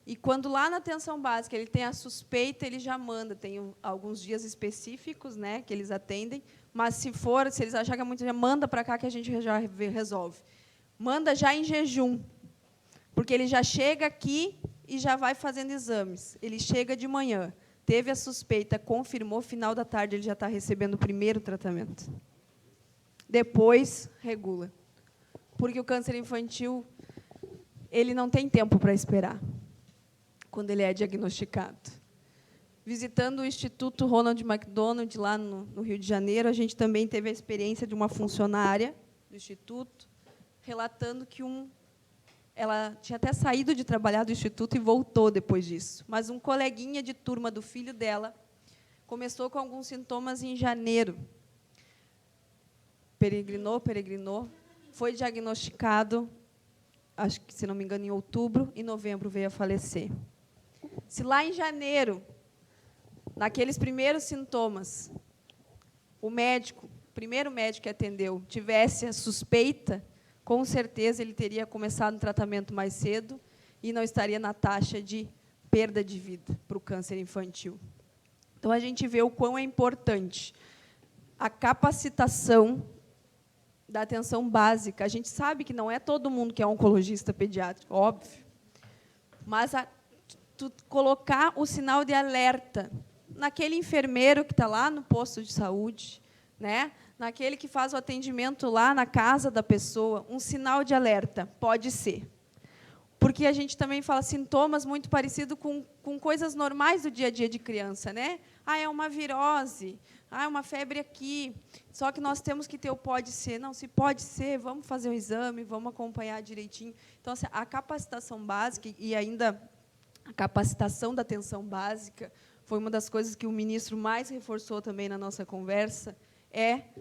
e quando lá na atenção básica ele tem a suspeita, ele já manda, tem alguns dias específicos, né, que eles atendem, mas se eles acharem que é muito, já manda para cá que a gente já resolve. Manda já em jejum, porque ele já chega aqui e já vai fazendo exames. Ele chega de manhã, teve a suspeita, confirmou, final da tarde ele já está recebendo o primeiro tratamento. Depois, regula. Porque o câncer infantil, ele não tem tempo para esperar, quando ele é diagnosticado. Visitando o Instituto Ronald McDonald, lá no Rio de Janeiro, a gente também teve a experiência de uma funcionária do Instituto, relatando que ela tinha até saído de trabalhar do Instituto e voltou depois disso, mas um coleguinha de turma do filho dela começou com alguns sintomas em janeiro. Peregrinou, foi diagnosticado, acho que, se não me engano, em outubro, em novembro veio a falecer. Se lá em janeiro, naqueles primeiros sintomas, o primeiro médico que atendeu, tivesse a suspeita, com certeza ele teria começado o tratamento mais cedo e não estaria na taxa de perda de vida para o câncer infantil. Então, a gente vê o quão é importante a capacitação da atenção básica. A gente sabe que não é todo mundo que é oncologista pediátrico, óbvio, mas tu colocar o sinal de alerta naquele enfermeiro que está lá no posto de saúde, né? Naquele que faz o atendimento lá na casa da pessoa, um sinal de alerta, pode ser. Porque a gente também fala sintomas muito parecidos com coisas normais do dia a dia de criança, né? Ah, é uma virose, ah, é uma febre aqui, só que nós temos que ter o pode ser. Não, se pode ser, vamos fazer o exame, vamos acompanhar direitinho. Então, assim, a capacitação básica e ainda a capacitação da atenção básica foi uma das coisas que o ministro mais reforçou também na nossa conversa,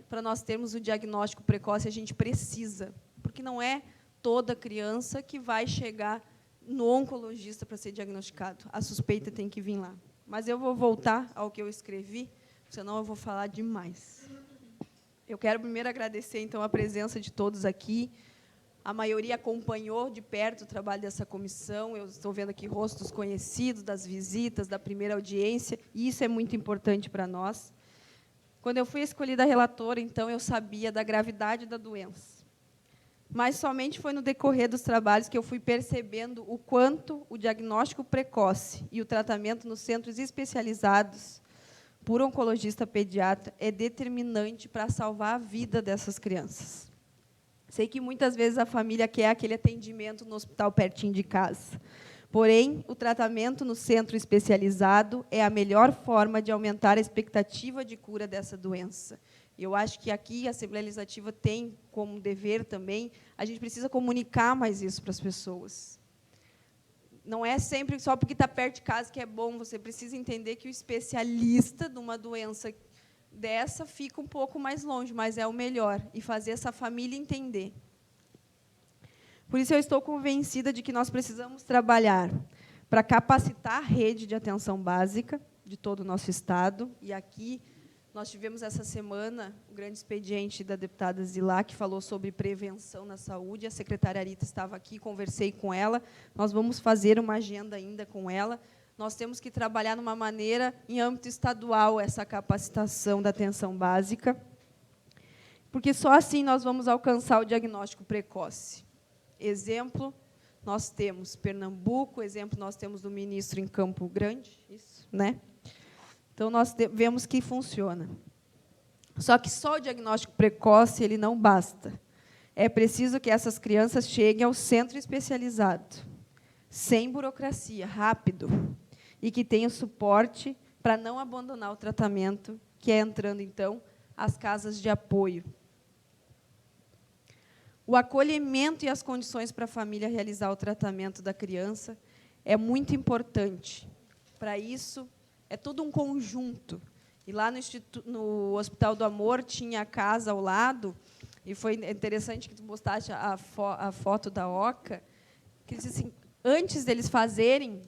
para nós termos o diagnóstico precoce, a gente precisa, porque não é toda criança que vai chegar no oncologista para ser diagnosticado. A suspeita tem que vir lá. Mas eu vou voltar ao que eu escrevi, senão eu vou falar demais. Eu quero primeiro agradecer, então, a presença de todos aqui. A maioria acompanhou de perto o trabalho dessa comissão. Eu estou vendo aqui rostos conhecidos das visitas, da primeira audiência, e isso é muito importante para nós. Quando eu fui escolhida relatora, então, eu sabia da gravidade da doença. Mas somente foi no decorrer dos trabalhos que eu fui percebendo o quanto o diagnóstico precoce e o tratamento nos centros especializados por oncologista pediatra é determinante para salvar a vida dessas crianças. Sei que muitas vezes a família quer aquele atendimento no hospital pertinho de casa. Porém, o tratamento no centro especializado é a melhor forma de aumentar a expectativa de cura dessa doença. Eu acho que aqui a Assembleia Legislativa tem como dever também, a gente precisa comunicar mais isso para as pessoas. Não é sempre só porque está perto de casa que é bom, você precisa entender que o especialista de uma doença dessa fica um pouco mais longe, mas é o melhor, e fazer essa família entender. Por isso, eu estou convencida de que nós precisamos trabalhar para capacitar a rede de atenção básica de todo o nosso Estado. E aqui, nós tivemos essa semana o grande expediente da deputada Zilá, que falou sobre prevenção na saúde. A secretária Arita estava aqui, conversei com ela. Nós vamos fazer uma agenda ainda com ela. Nós temos que trabalhar de uma maneira, em âmbito estadual, essa capacitação da atenção básica, porque só assim nós vamos alcançar o diagnóstico precoce. Exemplo, nós temos Pernambuco, exemplo, nós temos do ministro em Campo Grande, isso, né? Então, nós vemos que funciona. Só que só o diagnóstico precoce ele não basta. É preciso que essas crianças cheguem ao centro especializado, sem burocracia, rápido, e que tenham suporte para não abandonar o tratamento, que é entrando, então, as casas de apoio. O acolhimento e as condições para a família realizar o tratamento da criança é muito importante. Para isso, é todo um conjunto. E lá no Hospital do Amor tinha a casa ao lado, e foi interessante que tu postaste a foto da Oca, que disse assim, antes deles fazerem,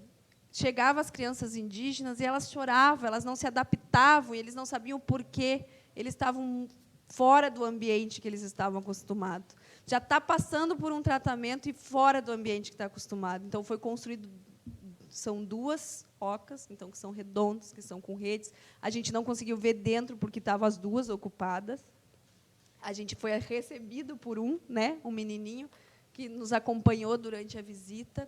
chegavam as crianças indígenas e elas choravam, elas não se adaptavam, e eles não sabiam o porquê, eles estavam fora do ambiente que eles estavam acostumados. Já está passando por um tratamento e fora do ambiente que está acostumado. Então, foi construído, são 2 ocas, então, que são redondas, que são com redes. A gente não conseguiu ver dentro, porque estavam as 2 ocupadas. A gente foi recebido por um menininho, que nos acompanhou durante a visita.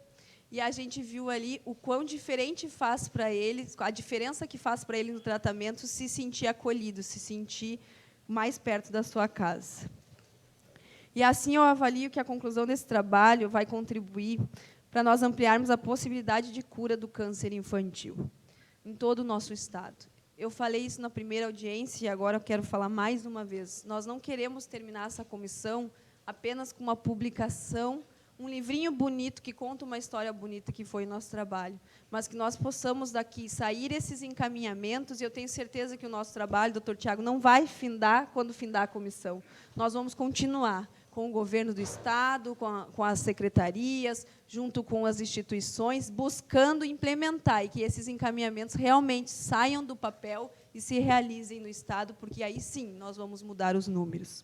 E a gente viu ali o quão diferente faz para ele, a diferença que faz para ele no tratamento se sentir acolhido, se sentir mais perto da sua casa. E assim eu avalio que a conclusão desse trabalho vai contribuir para nós ampliarmos a possibilidade de cura do câncer infantil em todo o nosso estado. Eu falei isso na primeira audiência e agora eu quero falar mais uma vez. Nós não queremos terminar essa comissão apenas com uma publicação, um livrinho bonito que conta uma história bonita que foi o nosso trabalho, mas que nós possamos daqui sair esses encaminhamentos, e eu tenho certeza que o nosso trabalho, doutor Tiago, não vai findar quando findar a comissão. Nós vamos continuar com o governo do Estado, com as secretarias, junto com as instituições, buscando implementar, e que esses encaminhamentos realmente saiam do papel e se realizem no Estado, porque aí, sim, nós vamos mudar os números.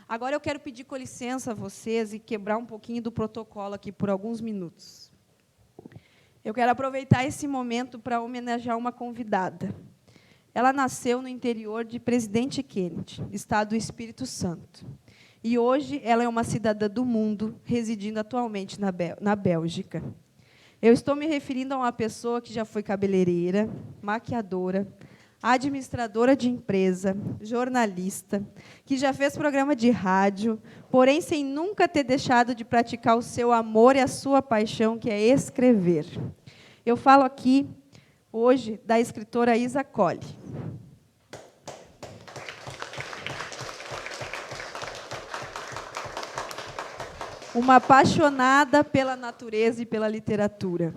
Agora, eu quero pedir com licença a vocês e quebrar um pouquinho do protocolo aqui por alguns minutos. Eu quero aproveitar esse momento para homenagear uma convidada. Ela nasceu no interior de Presidente Kennedy, estado do Espírito Santo. E hoje ela é uma cidadã do mundo, residindo atualmente na Bélgica. Eu estou me referindo a uma pessoa que já foi cabeleireira, maquiadora, administradora de empresa, jornalista, que já fez programa de rádio, porém sem nunca ter deixado de praticar o seu amor e a sua paixão, que é escrever. Eu falo aqui, hoje, da escritora Isa Colli. Uma apaixonada pela natureza e pela literatura.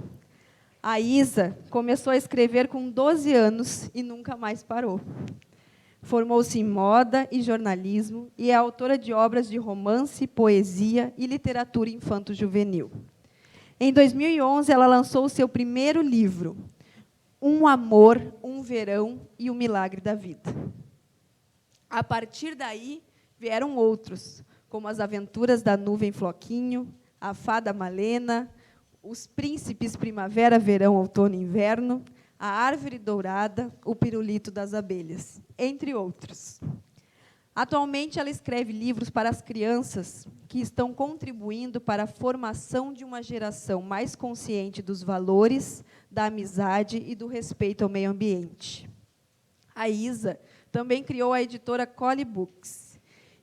A Isa começou a escrever com 12 anos e nunca mais parou. Formou-se em moda e jornalismo e é autora de obras de romance, poesia e literatura infanto-juvenil. Em 2011, ela lançou o seu primeiro livro, Um Amor, um Verão e o Milagre da Vida. A partir daí, vieram outros, como As Aventuras da Nuvem Floquinho, A Fada Malena, Os Príncipes Primavera, Verão, Outono e Inverno, A Árvore Dourada, O Pirulito das Abelhas, entre outros. Atualmente, ela escreve livros para as crianças que estão contribuindo para a formação de uma geração mais consciente dos valores, da amizade e do respeito ao meio ambiente. A Isa também criou a editora Colli Books,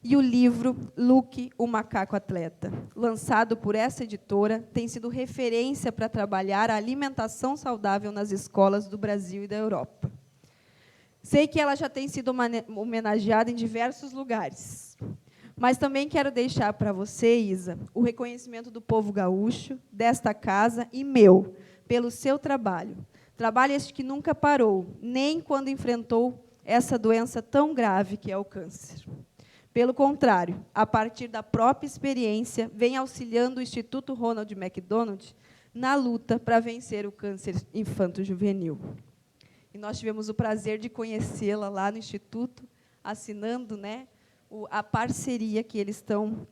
e o livro Luke, o Macaco Atleta, lançado por essa editora, tem sido referência para trabalhar a alimentação saudável nas escolas do Brasil e da Europa. Sei que ela já tem sido homenageada em diversos lugares, mas também quero deixar para você, Isa, o reconhecimento do povo gaúcho, desta casa e meu, pelo seu trabalho. Trabalho este que nunca parou, nem quando enfrentou essa doença tão grave que é o câncer. Pelo contrário, a partir da própria experiência, vem auxiliando o Instituto Ronald McDonald na luta para vencer o câncer infanto-juvenil. E nós tivemos o prazer de conhecê-la lá no Instituto, assinando a parceria que eles estão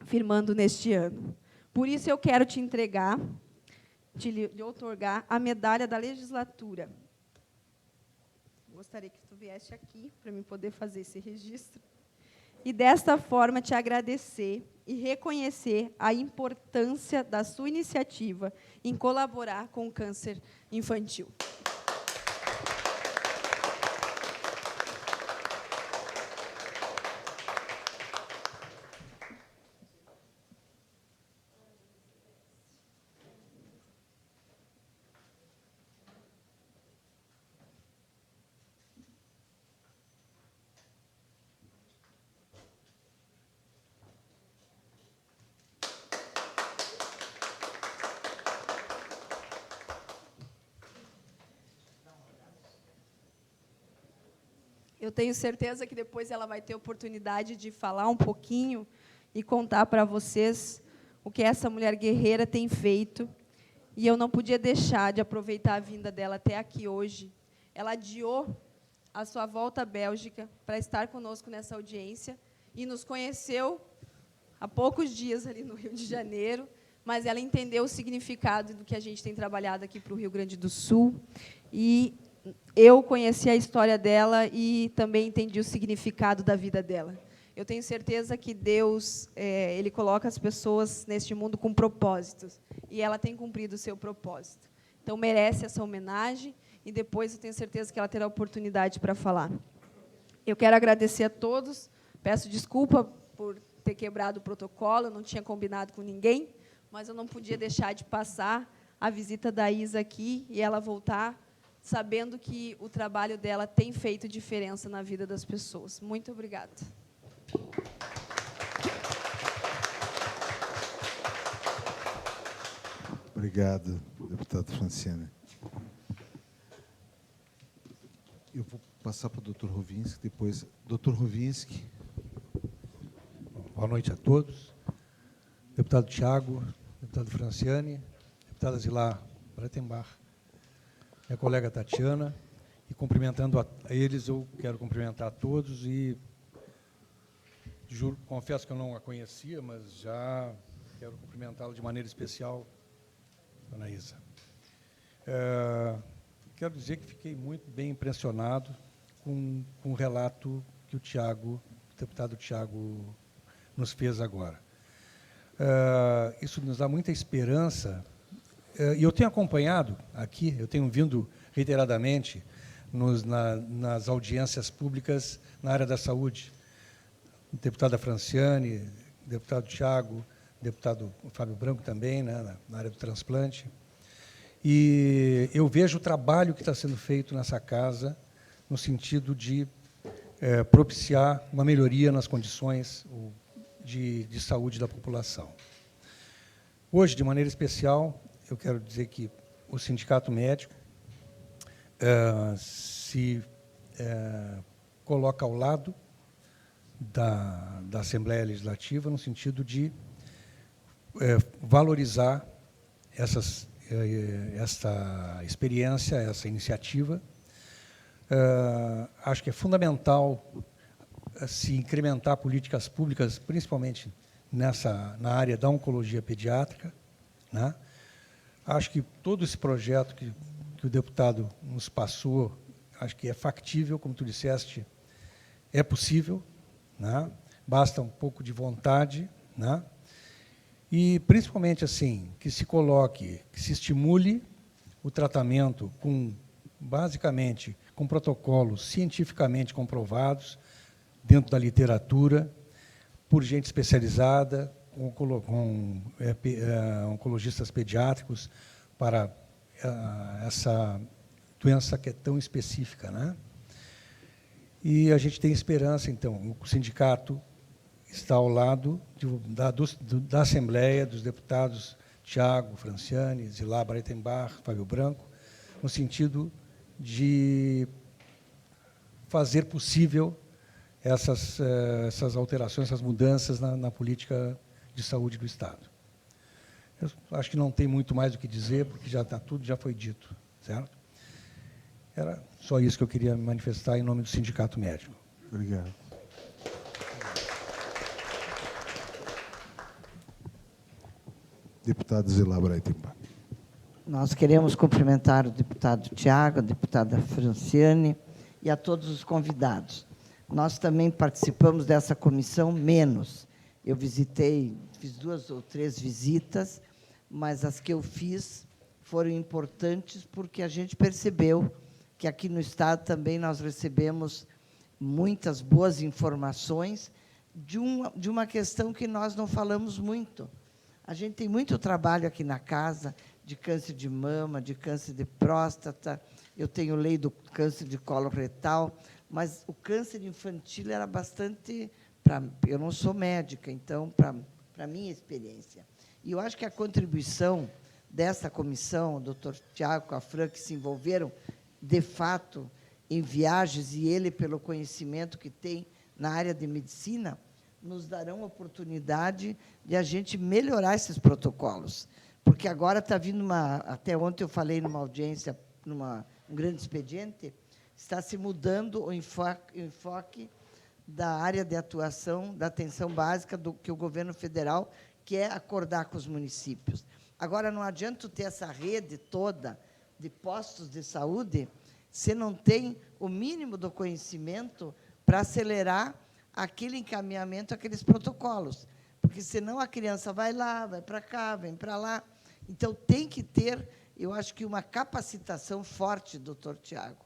firmando neste ano. Por isso, eu quero te entregar, te outorgar a medalha da legislatura. Gostaria que tu viesse aqui, para mim poder fazer esse registro. E, desta forma, te agradecer e reconhecer a importância da sua iniciativa em colaborar com o câncer infantil. Eu tenho certeza que depois ela vai ter oportunidade de falar um pouquinho e contar para vocês o que essa mulher guerreira tem feito. E eu não podia deixar de aproveitar a vinda dela até aqui hoje. Ela adiou a sua volta à Bélgica para estar conosco nessa audiência e nos conheceu há poucos dias ali no Rio de Janeiro, mas ela entendeu o significado do que a gente tem trabalhado aqui para o Rio Grande do Sul. E eu conheci a história dela e também entendi o significado da vida dela. Eu tenho certeza que Deus, ele coloca as pessoas neste mundo com propósitos, e ela tem cumprido o seu propósito. Então, merece essa homenagem, e depois eu tenho certeza que ela terá oportunidade para falar. Eu quero agradecer a todos, peço desculpa por ter quebrado o protocolo, eu não tinha combinado com ninguém, mas eu não podia deixar de passar a visita da Isa aqui, e ela voltar sabendo que o trabalho dela tem feito diferença na vida das pessoas. Muito obrigada. Obrigado, deputado Franciane. Eu vou passar para o doutor Rovinski, depois. Doutor Rovinski. Boa noite a todos. Deputado Tiago, deputado Franciane, deputada Zilá Breitenbach, minha colega Tatiana, e cumprimentando a eles, eu quero cumprimentar a todos e juro, confesso que eu não a conhecia, mas já quero cumprimentá-la de maneira especial, dona Isa. Quero dizer que fiquei muito bem impressionado com o relato que o deputado Tiago nos fez agora. Isso nos dá muita esperança, e eu tenho acompanhado aqui, eu tenho vindo reiteradamente nas audiências públicas na área da saúde, deputada Franciane, deputado Tiago, deputado Fábio Branco também, né, na área do transplante, e eu vejo o trabalho que está sendo feito nessa casa no sentido de propiciar uma melhoria nas condições de saúde da população. Hoje, de maneira especial, eu quero dizer que o Sindicato Médico se coloca ao lado da Assembleia Legislativa no sentido de valorizar essa experiência, essa iniciativa. Acho que é fundamental se incrementar políticas públicas, principalmente na área da oncologia pediátrica, né? Acho que todo esse projeto que o deputado nos passou, acho que é factível, como tu disseste, é possível, né? Basta um pouco de vontade, né? E, principalmente, assim, que se coloque, que se estimule o tratamento basicamente, com protocolos cientificamente comprovados, dentro da literatura, por gente especializada, com oncologistas pediátricos, para essa doença que é tão específica, né? E a gente tem esperança, então, o sindicato está ao lado da Assembleia, dos deputados Tiago, Franciane, Zilá Breitenbach, Fábio Branco, no sentido de fazer possível essas alterações, essas mudanças na política de saúde do Estado. Eu acho que não tem muito mais o que dizer, porque tudo já foi dito, certo? Era só isso que eu queria manifestar em nome do Sindicato Médico. Obrigado. Deputado Zilá Breitenbach. Nós queremos cumprimentar o deputado Tiago, a deputada Franciane e a todos os convidados. Nós também participamos dessa comissão menos. Eu fiz 2 ou 3 visitas, mas as que eu fiz foram importantes porque a gente percebeu que aqui no Estado também nós recebemos muitas boas informações de uma questão que nós não falamos muito. A gente tem muito trabalho aqui na casa de câncer de mama, de câncer de próstata, eu tenho lei do câncer de colo retal, mas o câncer infantil era bastante... eu não sou médica, então, para a minha experiência. E eu acho que a contribuição dessa comissão, o doutor Tiago, a Fran, que se envolveram, de fato, em viagens, e ele, pelo conhecimento que tem na área de medicina, nos darão oportunidade de a gente melhorar esses protocolos. Porque agora está vindo até ontem eu falei numa audiência, um grande expediente, está se mudando o enfoque da área de atuação, da atenção básica, do que o governo federal quer acordar com os municípios. Agora, não adianta ter essa rede toda de postos de saúde se não tem o mínimo do conhecimento para acelerar aquele encaminhamento, aqueles protocolos. Porque, senão, a criança vai lá, vai para cá, vem para lá. Então, tem que ter, eu acho que, uma capacitação forte, doutor Tiago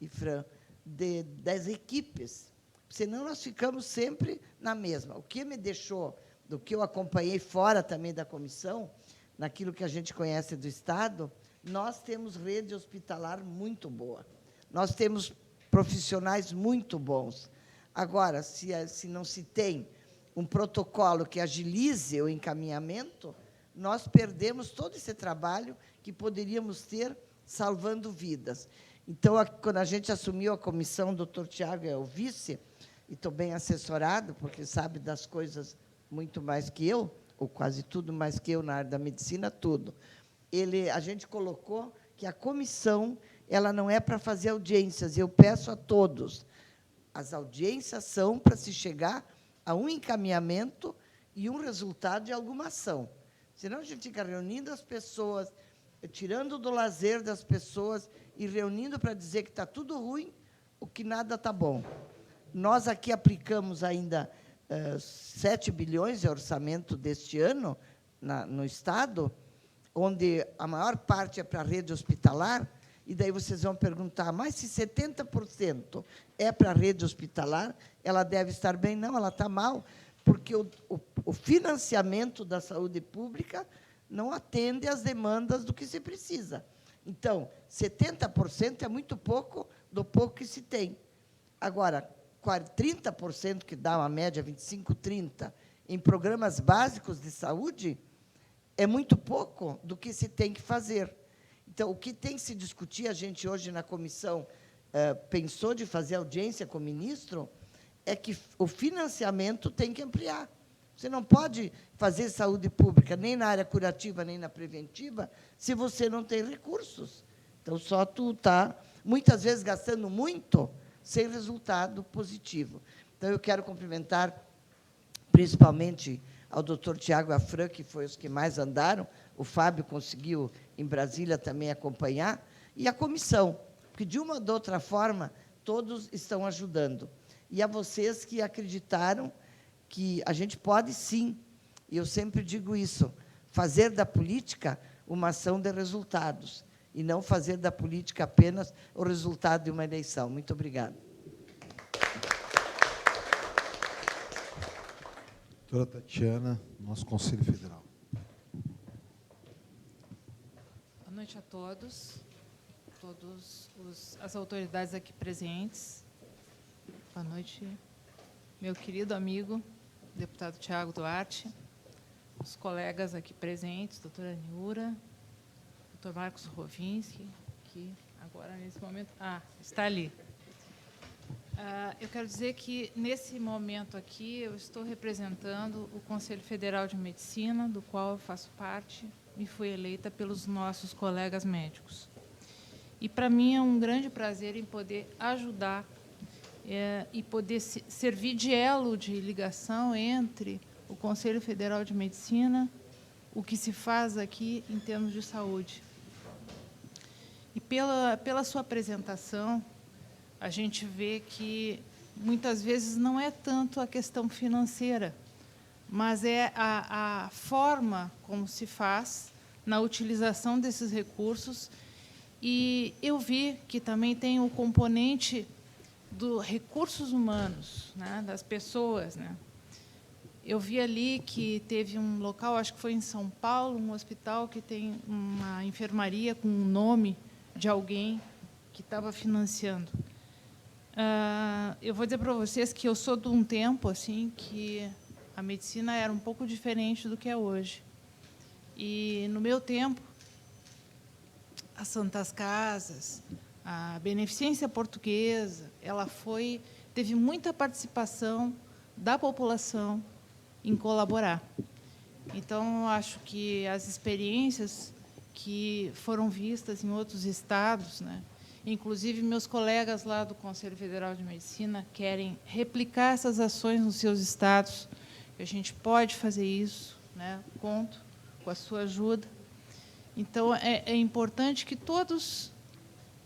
e Fran, das equipes. Senão, nós ficamos sempre na mesma. O que me deixou, do que eu acompanhei fora também da comissão, naquilo que a gente conhece do Estado, nós temos rede hospitalar muito boa. Nós temos profissionais muito bons. Agora, se não se tem um protocolo que agilize o encaminhamento, nós perdemos todo esse trabalho que poderíamos ter salvando vidas. Então, quando a gente assumiu a comissão, o doutor Tiago é o vice, e estou bem assessorado, porque sabe das coisas muito mais que eu, ou quase tudo mais que eu na área da medicina, tudo. A gente colocou que a comissão ela não é para fazer audiências. Eu peço a todos, as audiências são para se chegar a um encaminhamento e um resultado de alguma ação. Senão, a gente fica reunindo as pessoas, tirando do lazer das pessoas e reunindo para dizer que está tudo ruim, o que nada está bom. Nós aqui aplicamos ainda 7 bilhões de orçamento deste ano no Estado, onde a maior parte é para a rede hospitalar, e daí vocês vão perguntar, mas se 70% é para a rede hospitalar, ela deve estar bem? Não, ela está mal, porque o financiamento da saúde pública não atende às demandas do que se precisa. Então, 70% é muito pouco do pouco que se tem. Agora, 30%, que dá uma média 25, 30%, em programas básicos de saúde, é muito pouco do que se tem que fazer. Então, o que tem que se discutir, a gente hoje na comissão pensou de fazer audiência com o ministro, é que o financiamento tem que ampliar. Você não pode fazer saúde pública, nem na área curativa, nem na preventiva, se você não tem recursos. Então, só tu está, muitas vezes, gastando muito, sem resultado positivo. Então, eu quero cumprimentar, principalmente, ao doutor Tiago e a Fran, que foi os que mais andaram, o Fábio conseguiu, em Brasília, também acompanhar, e a comissão, porque, de uma ou de outra forma, todos estão ajudando. E a vocês que acreditaram que a gente pode, sim, e eu sempre digo isso, fazer da política uma ação de resultados, e não fazer da política apenas o resultado de uma eleição. Muito obrigada. Doutora Tatiana, nosso Conselho Federal. Boa noite a todas as autoridades aqui presentes. Boa noite, meu querido amigo, deputado Tiago Duarte, os colegas aqui presentes, doutora Niura, doutor Marcos Rovinski, que agora, nesse momento, está ali. Eu quero dizer que, nesse momento aqui, eu estou representando o Conselho Federal de Medicina, do qual eu faço parte, e fui eleita pelos nossos colegas médicos. E, para mim, é um grande prazer em poder ajudar e poder servir de elo de ligação entre o Conselho Federal de Medicina, o que se faz aqui em termos de saúde. E, pela sua apresentação, a gente vê que, muitas vezes, não é tanto a questão financeira, mas é a forma como se faz na utilização desses recursos. E eu vi que também tem o componente dos recursos humanos, né, das pessoas, né. Eu vi ali que teve um local, acho que foi em São Paulo, um hospital que tem uma enfermaria com o nome de alguém que estava financiando. Eu vou dizer para vocês que eu sou de um tempo assim que a medicina era um pouco diferente do que é hoje. E, no meu tempo, as Santas Casas, A Beneficência Portuguesa, ela teve muita participação da população em colaborar. Então, eu acho que as experiências que foram vistas em outros estados, né, inclusive meus colegas lá do Conselho Federal de Medicina querem replicar essas ações nos seus estados. A gente pode fazer isso, né, conto com a sua ajuda. Então, é importante que todos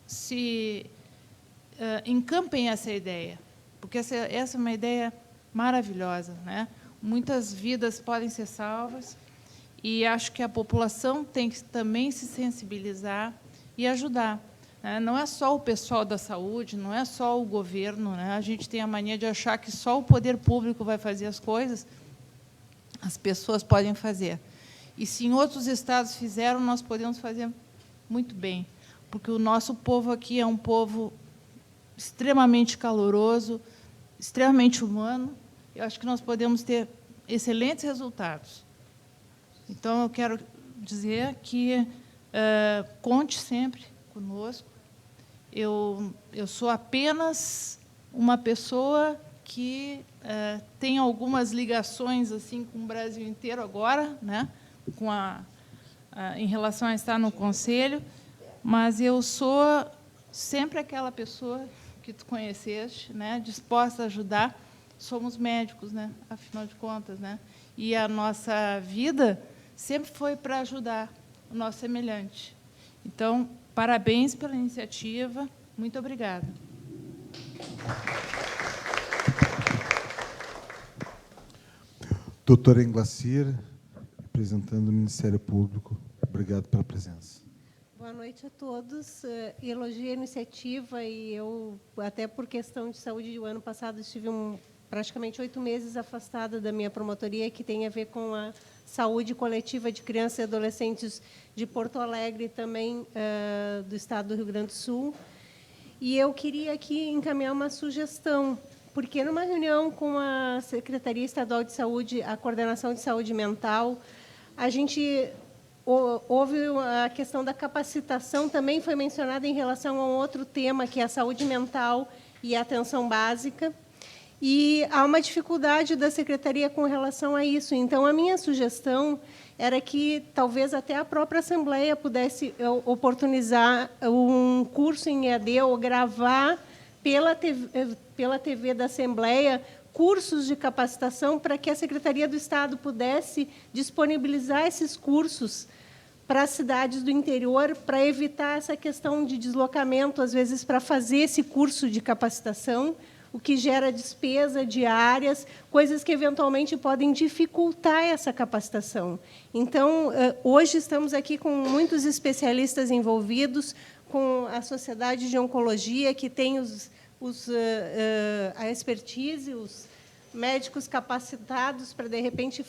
se encampem essa ideia, porque essa é uma ideia maravilhosa, né? Muitas vidas podem ser salvas, e acho que a população tem que também se sensibilizar e ajudar, né? Não é só o pessoal da saúde, não é só o governo, né? A gente tem a mania de achar que só o poder público vai fazer as coisas. As pessoas podem fazer. E se em outros estados fizeram, nós podemos fazer muito bem, porque o nosso povo aqui é um povo extremamente caloroso, extremamente humano. Eu acho que nós podemos ter excelentes resultados. Então, eu quero dizer que conte sempre conosco. Eu sou apenas uma pessoa que tem algumas ligações assim com o Brasil inteiro agora, né, em relação a estar no Conselho, mas eu sou sempre aquela pessoa que tu conheceste, né, disposta a ajudar. Somos médicos, né, afinal de contas, né, e a nossa vida sempre foi para ajudar o nosso semelhante. Então, parabéns pela iniciativa. Muito obrigada. Doutora Englacir, representando o Ministério Público, obrigado pela presença. Boa noite a todos. Elogio a iniciativa, e eu, até por questão de saúde, o ano passado estive praticamente 8 meses afastada da minha promotoria, que tem a ver com a saúde coletiva de crianças e adolescentes de Porto Alegre, e também do estado do Rio Grande do Sul. E eu queria aqui encaminhar uma sugestão, porque numa reunião com a Secretaria Estadual de Saúde, a Coordenação de Saúde Mental, a gente houve a questão da capacitação, também foi mencionada em relação a um outro tema, que é a saúde mental e a atenção básica. E há uma dificuldade da Secretaria com relação a isso. Então, a minha sugestão era que talvez até a própria Assembleia pudesse oportunizar um curso em EAD ou gravar pela TV da Assembleia cursos de capacitação para que a Secretaria do Estado pudesse disponibilizar esses cursos para as cidades do interior, para evitar essa questão de deslocamento, às vezes, para fazer esse curso de capacitação, o que gera despesa diárias, coisas que, eventualmente, podem dificultar essa capacitação. Então, hoje estamos aqui com muitos especialistas envolvidos, com a Sociedade de Oncologia, que tem a expertise, os médicos capacitados para, de repente,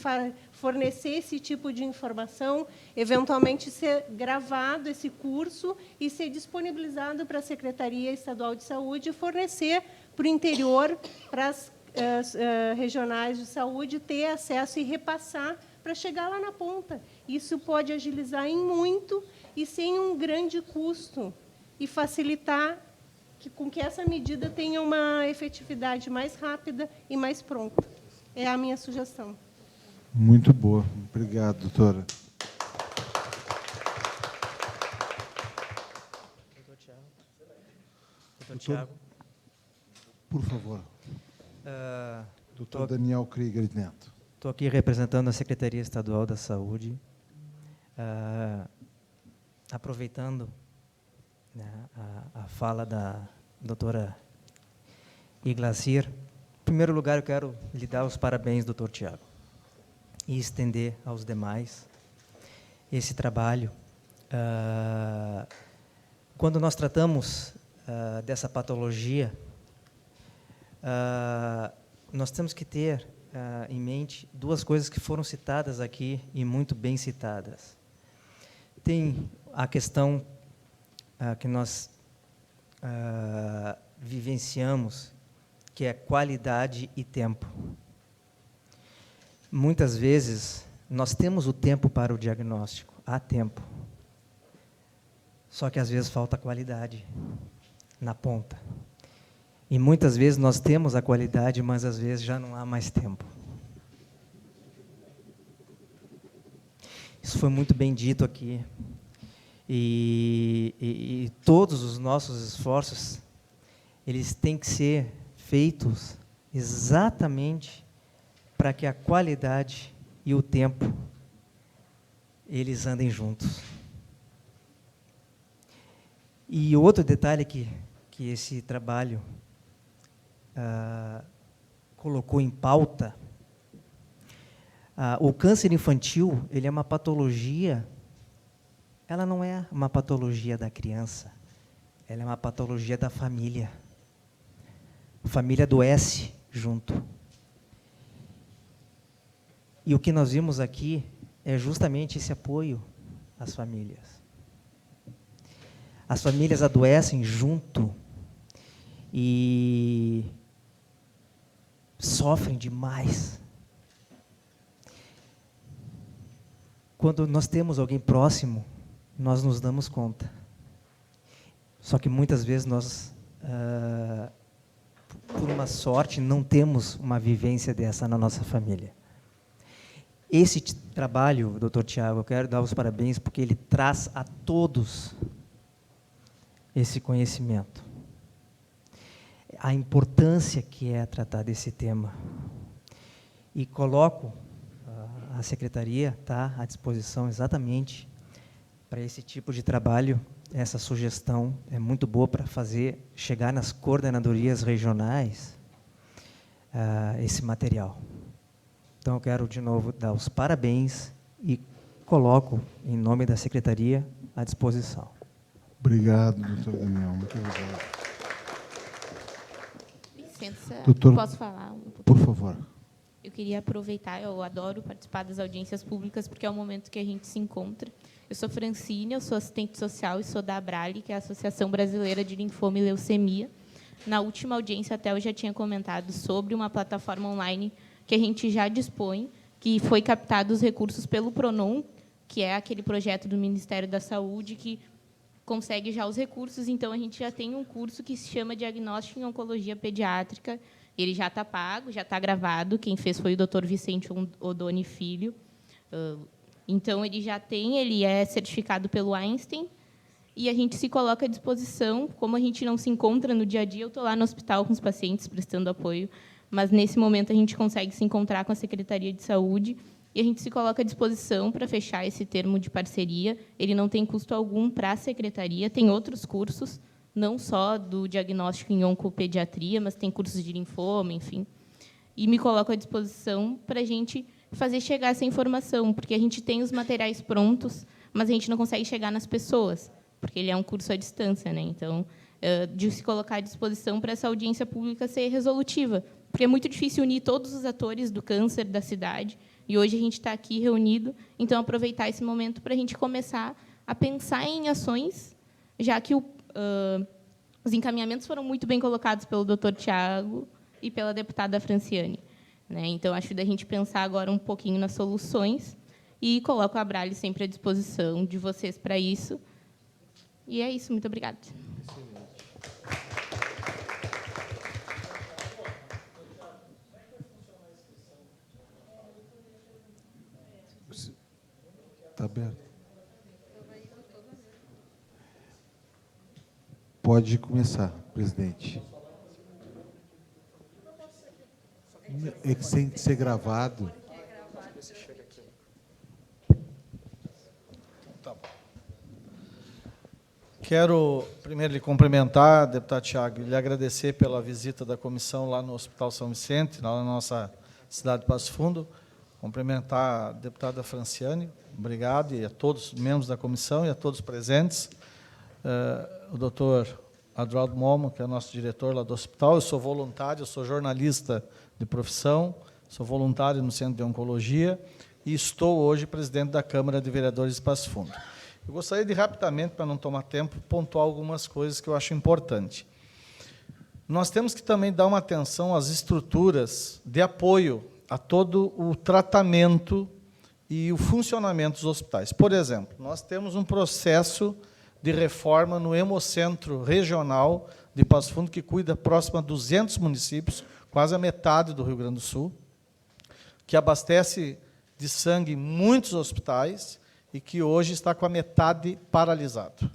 fornecer esse tipo de informação, eventualmente ser gravado esse curso e ser disponibilizado para a Secretaria Estadual de Saúde e fornecer para o interior, para as regionais de saúde, ter acesso e repassar para chegar lá na ponta. Isso pode agilizar em muito e sem um grande custo, e facilitar com que essa medida tenha uma efetividade mais rápida e mais pronta. É a minha sugestão. Muito boa. Obrigado, doutora. Doutor Tiago. Por favor. Doutor Daniel Krieger Neto. Estou aqui representando a Secretaria Estadual da Saúde. Aproveitando, né, a fala da doutora Englacir, em primeiro lugar, eu quero lhe dar os parabéns, doutor Tiago, e estender aos demais esse trabalho. Quando nós tratamos dessa patologia, nós temos que ter em mente duas coisas que foram citadas aqui, e muito bem citadas. Tem a questão que nós vivenciamos, que é qualidade e tempo. Muitas vezes, nós temos o tempo para o diagnóstico, há tempo. Só que, às vezes, falta qualidade. na ponta. E muitas vezes nós temos a qualidade, mas às vezes já não há mais tempo. Isso foi muito bem dito aqui. E todos os nossos esforços, eles têm que ser feitos exatamente para que a qualidade e o tempo, eles andem juntos. E outro detalhe que esse trabalho colocou em pauta, o câncer infantil, ele é uma patologia, ela não é uma patologia da criança, ela é uma patologia da família. A família adoece junto. E o que nós vimos aqui é justamente esse apoio às famílias. As famílias adoecem junto e sofrem demais. Quando nós temos alguém próximo, nós nos damos conta. Só que muitas vezes nós, por uma sorte, não temos uma vivência dessa na nossa família. Esse trabalho, Dr. Tiago, eu quero dar os parabéns porque ele traz a todos esse conhecimento. A importância que é tratar desse tema. E coloco a Secretaria à disposição exatamente para esse tipo de trabalho. Essa sugestão é muito boa para chegar nas coordenadorias regionais esse material. Então, eu quero, de novo, dar os parabéns e coloco, em nome da Secretaria, à disposição. Obrigado, doutor Daniel. Muito obrigado. Licença, doutor, posso falar um pouquinho? Por favor. Eu queria aproveitar, eu adoro participar das audiências públicas, porque é o momento que a gente se encontra. Eu sou Francine, eu sou assistente social e sou da Abrali, que é a Associação Brasileira de Linfoma e Leucemia. Na última audiência, até eu já tinha comentado sobre uma plataforma online que a gente já dispõe, que foi captado os recursos pelo PRONON, que é aquele projeto do Ministério da Saúde que consegue já os recursos. Então, a gente já tem um curso que se chama Diagnóstico em Oncologia Pediátrica. Ele já está pago, já está gravado. Quem fez foi o Dr. Vicente Odoni Filho. Então, ele já tem, ele é certificado pelo Einstein, e a gente se coloca à disposição. Como a gente não se encontra no dia a dia, eu estou lá no hospital com os pacientes prestando apoio, mas, nesse momento, a gente consegue se encontrar com a Secretaria de Saúde e a gente se coloca à disposição para fechar esse termo de parceria. Ele não tem custo algum para a Secretaria, tem outros cursos, não só do diagnóstico em oncopediatria, mas tem cursos de linfoma, enfim. E me coloco à disposição para a gente fazer chegar essa informação, porque a gente tem os materiais prontos, mas a gente não consegue chegar nas pessoas, porque ele é um curso à distância, né? Então, de se colocar à disposição para essa audiência pública ser resolutiva, porque é muito difícil unir todos os atores do câncer da cidade, e hoje a gente está aqui reunido, então aproveitar esse momento para a gente começar a pensar em ações, já que os encaminhamentos foram muito bem colocados pelo Dr. Tiago e pela deputada Franciane, né? Então, acho da gente pensar agora um pouquinho nas soluções e coloco a Abrali sempre à disposição de vocês para isso. E é isso. Muito obrigada. Está aberto. Pode começar, presidente. É que tem que ser gravado. Tá bom. Quero, primeiro, lhe cumprimentar, deputado Tiago, e lhe agradecer pela visita da comissão lá no Hospital São Vicente, lá na nossa cidade de Passo Fundo. Cumprimentar a deputada Franciane, obrigado, e a todos os membros da comissão e a todos presentes. O doutor Adroaldo Momo, que é o nosso diretor lá do hospital. Eu sou voluntário, eu sou jornalista de profissão, sou voluntário no Centro de Oncologia e estou hoje presidente da Câmara de Vereadores de Passo Fundo. Eu gostaria de, rapidamente, para não tomar tempo, pontuar algumas coisas que eu acho importante. Nós temos que também dar uma atenção às estruturas de apoio a todo o tratamento e o funcionamento dos hospitais. Por exemplo, nós temos um processo de reforma no Hemocentro Regional de Passo Fundo, que cuida próximo a 200 municípios, quase a metade do Rio Grande do Sul, que abastece de sangue muitos hospitais e que hoje está com a metade paralisado.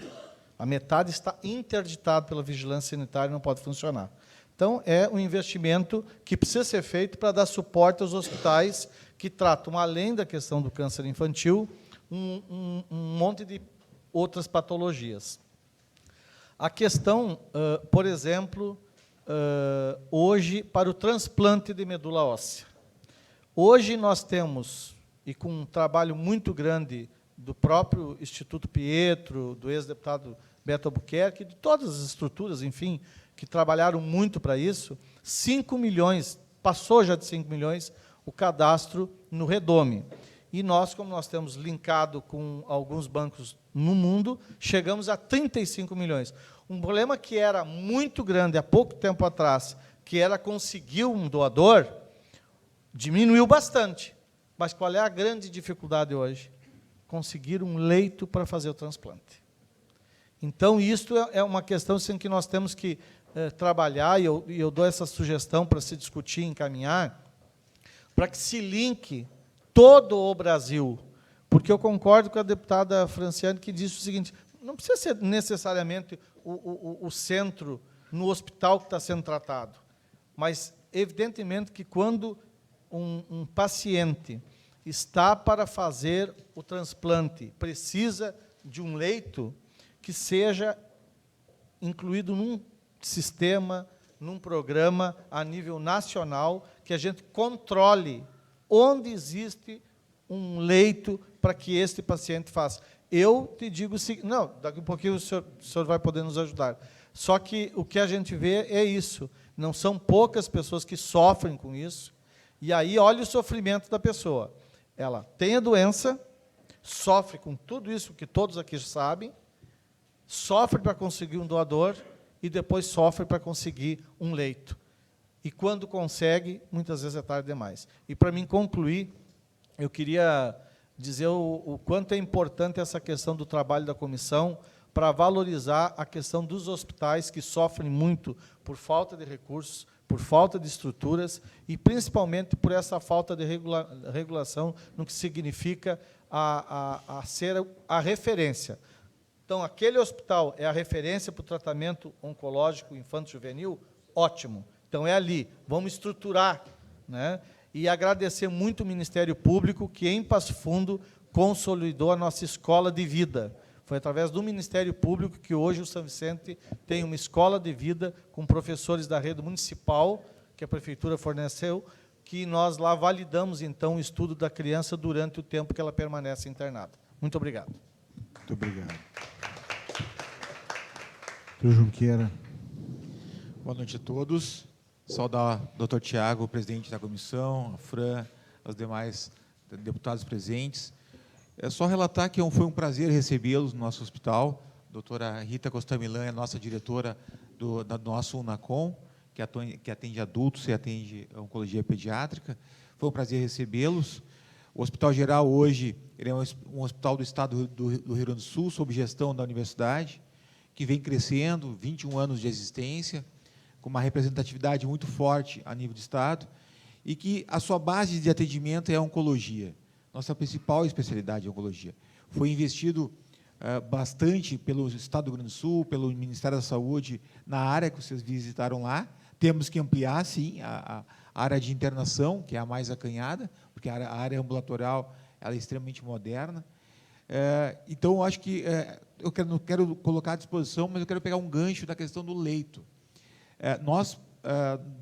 A metade está interditada pela vigilância sanitária e não pode funcionar. Então, é um investimento que precisa ser feito para dar suporte aos hospitais que tratam, além da questão do câncer infantil, um monte de outras patologias. A questão, por exemplo, hoje, para o transplante de medula óssea. Hoje nós temos, e com um trabalho muito grande do próprio Instituto Pietro, do ex-deputado Beto Albuquerque, de todas as estruturas, enfim, que trabalharam muito para isso, 5 milhões, passou já de 5 milhões, o cadastro no Redome. E nós, como nós temos linkado com alguns bancos no mundo, chegamos a 35 milhões. Um problema que era muito grande há pouco tempo atrás, que era conseguir um doador, diminuiu bastante. Mas qual é a grande dificuldade hoje? Conseguir um leito para fazer o transplante. Então, isto é uma questão assim, que nós temos que trabalhar, e eu dou essa sugestão para se discutir e encaminhar, para que se linke todo o Brasil, porque eu concordo com a deputada Franciane, que disse o seguinte, não precisa ser necessariamente o centro no hospital que está sendo tratado, mas, evidentemente, que quando um paciente está para fazer o transplante, precisa de um leito que seja incluído num sistema, num programa a nível nacional, que a gente controle onde existe um leito para que este paciente faça. Eu te digo o seguinte, não, daqui a pouquinho o senhor vai poder nos ajudar. Só que o que a gente vê é isso, não são poucas pessoas que sofrem com isso, e aí olha o sofrimento da pessoa. Ela tem a doença, sofre com tudo isso que todos aqui sabem, sofre para conseguir um doador e depois sofre para conseguir um leito. E quando consegue, muitas vezes é tarde demais. E para mim concluir, eu queria dizer o quanto é importante essa questão do trabalho da comissão para valorizar a questão dos hospitais que sofrem muito por falta de recursos, por falta de estruturas e, principalmente, por essa falta de regulação no que significa ser a referência. Então, aquele hospital é a referência para o tratamento oncológico infanto-juvenil? Ótimo. Então, é ali. Vamos estruturar, né? E agradecer muito o Ministério Público, que, em Passo Fundo, consolidou a nossa escola de vida. Foi através do Ministério Público que hoje o São Vicente tem uma escola de vida com professores da rede municipal, que a Prefeitura forneceu, que nós lá validamos, então, o estudo da criança durante o tempo que ela permanece internada. Muito obrigado. Muito obrigado. Doutor Junqueira. Boa noite a todos. Saudar o Dr. Tiago, presidente da comissão, a Fran, os demais deputados presentes. É só relatar que foi um prazer recebê-los no nosso hospital. A doutora Rita Costamilan é a nossa diretora do nosso UNACOM, que atende adultos e atende a oncologia pediátrica. Foi um prazer recebê-los. O Hospital Geral, hoje, ele é um hospital do Estado do Rio Grande do Sul, sob gestão da universidade, que vem crescendo, 21 anos de existência, com uma representatividade muito forte a nível de Estado, e que a sua base de atendimento é a oncologia. Nossa principal especialidade é a oncologia. Foi investido bastante pelo Estado do Rio Grande do Sul, pelo Ministério da Saúde, na área que vocês visitaram lá. Temos que ampliar, sim, a área de internação, que é a mais acanhada, porque a área ambulatorial ela é extremamente moderna. Então, eu acho que eu não quero colocar à disposição, mas eu quero pegar um gancho da questão do leito. Nós,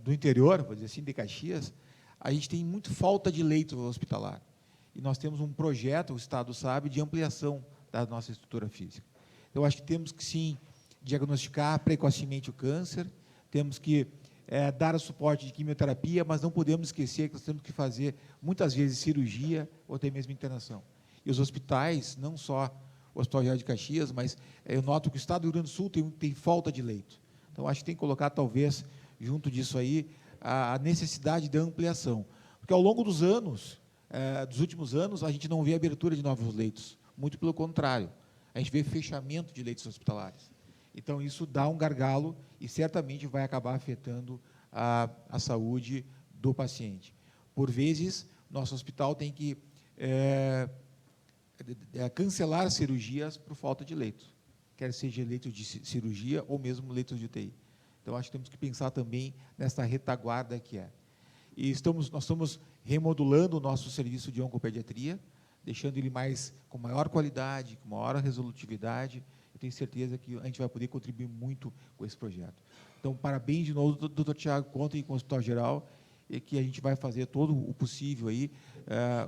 do interior, vou dizer assim, de Caxias, a gente tem muito falta de leito hospitalar. E nós temos um projeto, o Estado sabe, de ampliação da nossa estrutura física. Eu acho que temos que, sim, diagnosticar precocemente o câncer, temos que dar o suporte de quimioterapia, mas não podemos esquecer que nós temos que fazer, muitas vezes, cirurgia ou até mesmo internação. E os hospitais, não só o Hospital Geral de Caxias, mas eu noto que o Estado do Rio Grande do Sul tem falta de leito. Então, acho que tem que colocar, talvez, junto disso aí, a necessidade da ampliação. Porque, ao longo dos anos, dos últimos anos, a gente não vê abertura de novos leitos. Muito pelo contrário. A gente vê fechamento de leitos hospitalares. Então, isso dá um gargalo e certamente vai acabar afetando a saúde do paciente. Por vezes, nosso hospital tem que cancelar cirurgias por falta de leitos, quer seja leitos de cirurgia ou mesmo leitos de UTI. Então, acho que temos que pensar também nessa retaguarda que é. E nós estamos remodulando o nosso serviço de oncopediatria, deixando ele com maior qualidade, com maior resolutividade. Eu tenho certeza que a gente vai poder contribuir muito com esse projeto. Então, parabéns de novo, doutor Tiago, contem com o Hospital Geral, e que a gente vai fazer todo o possível aí,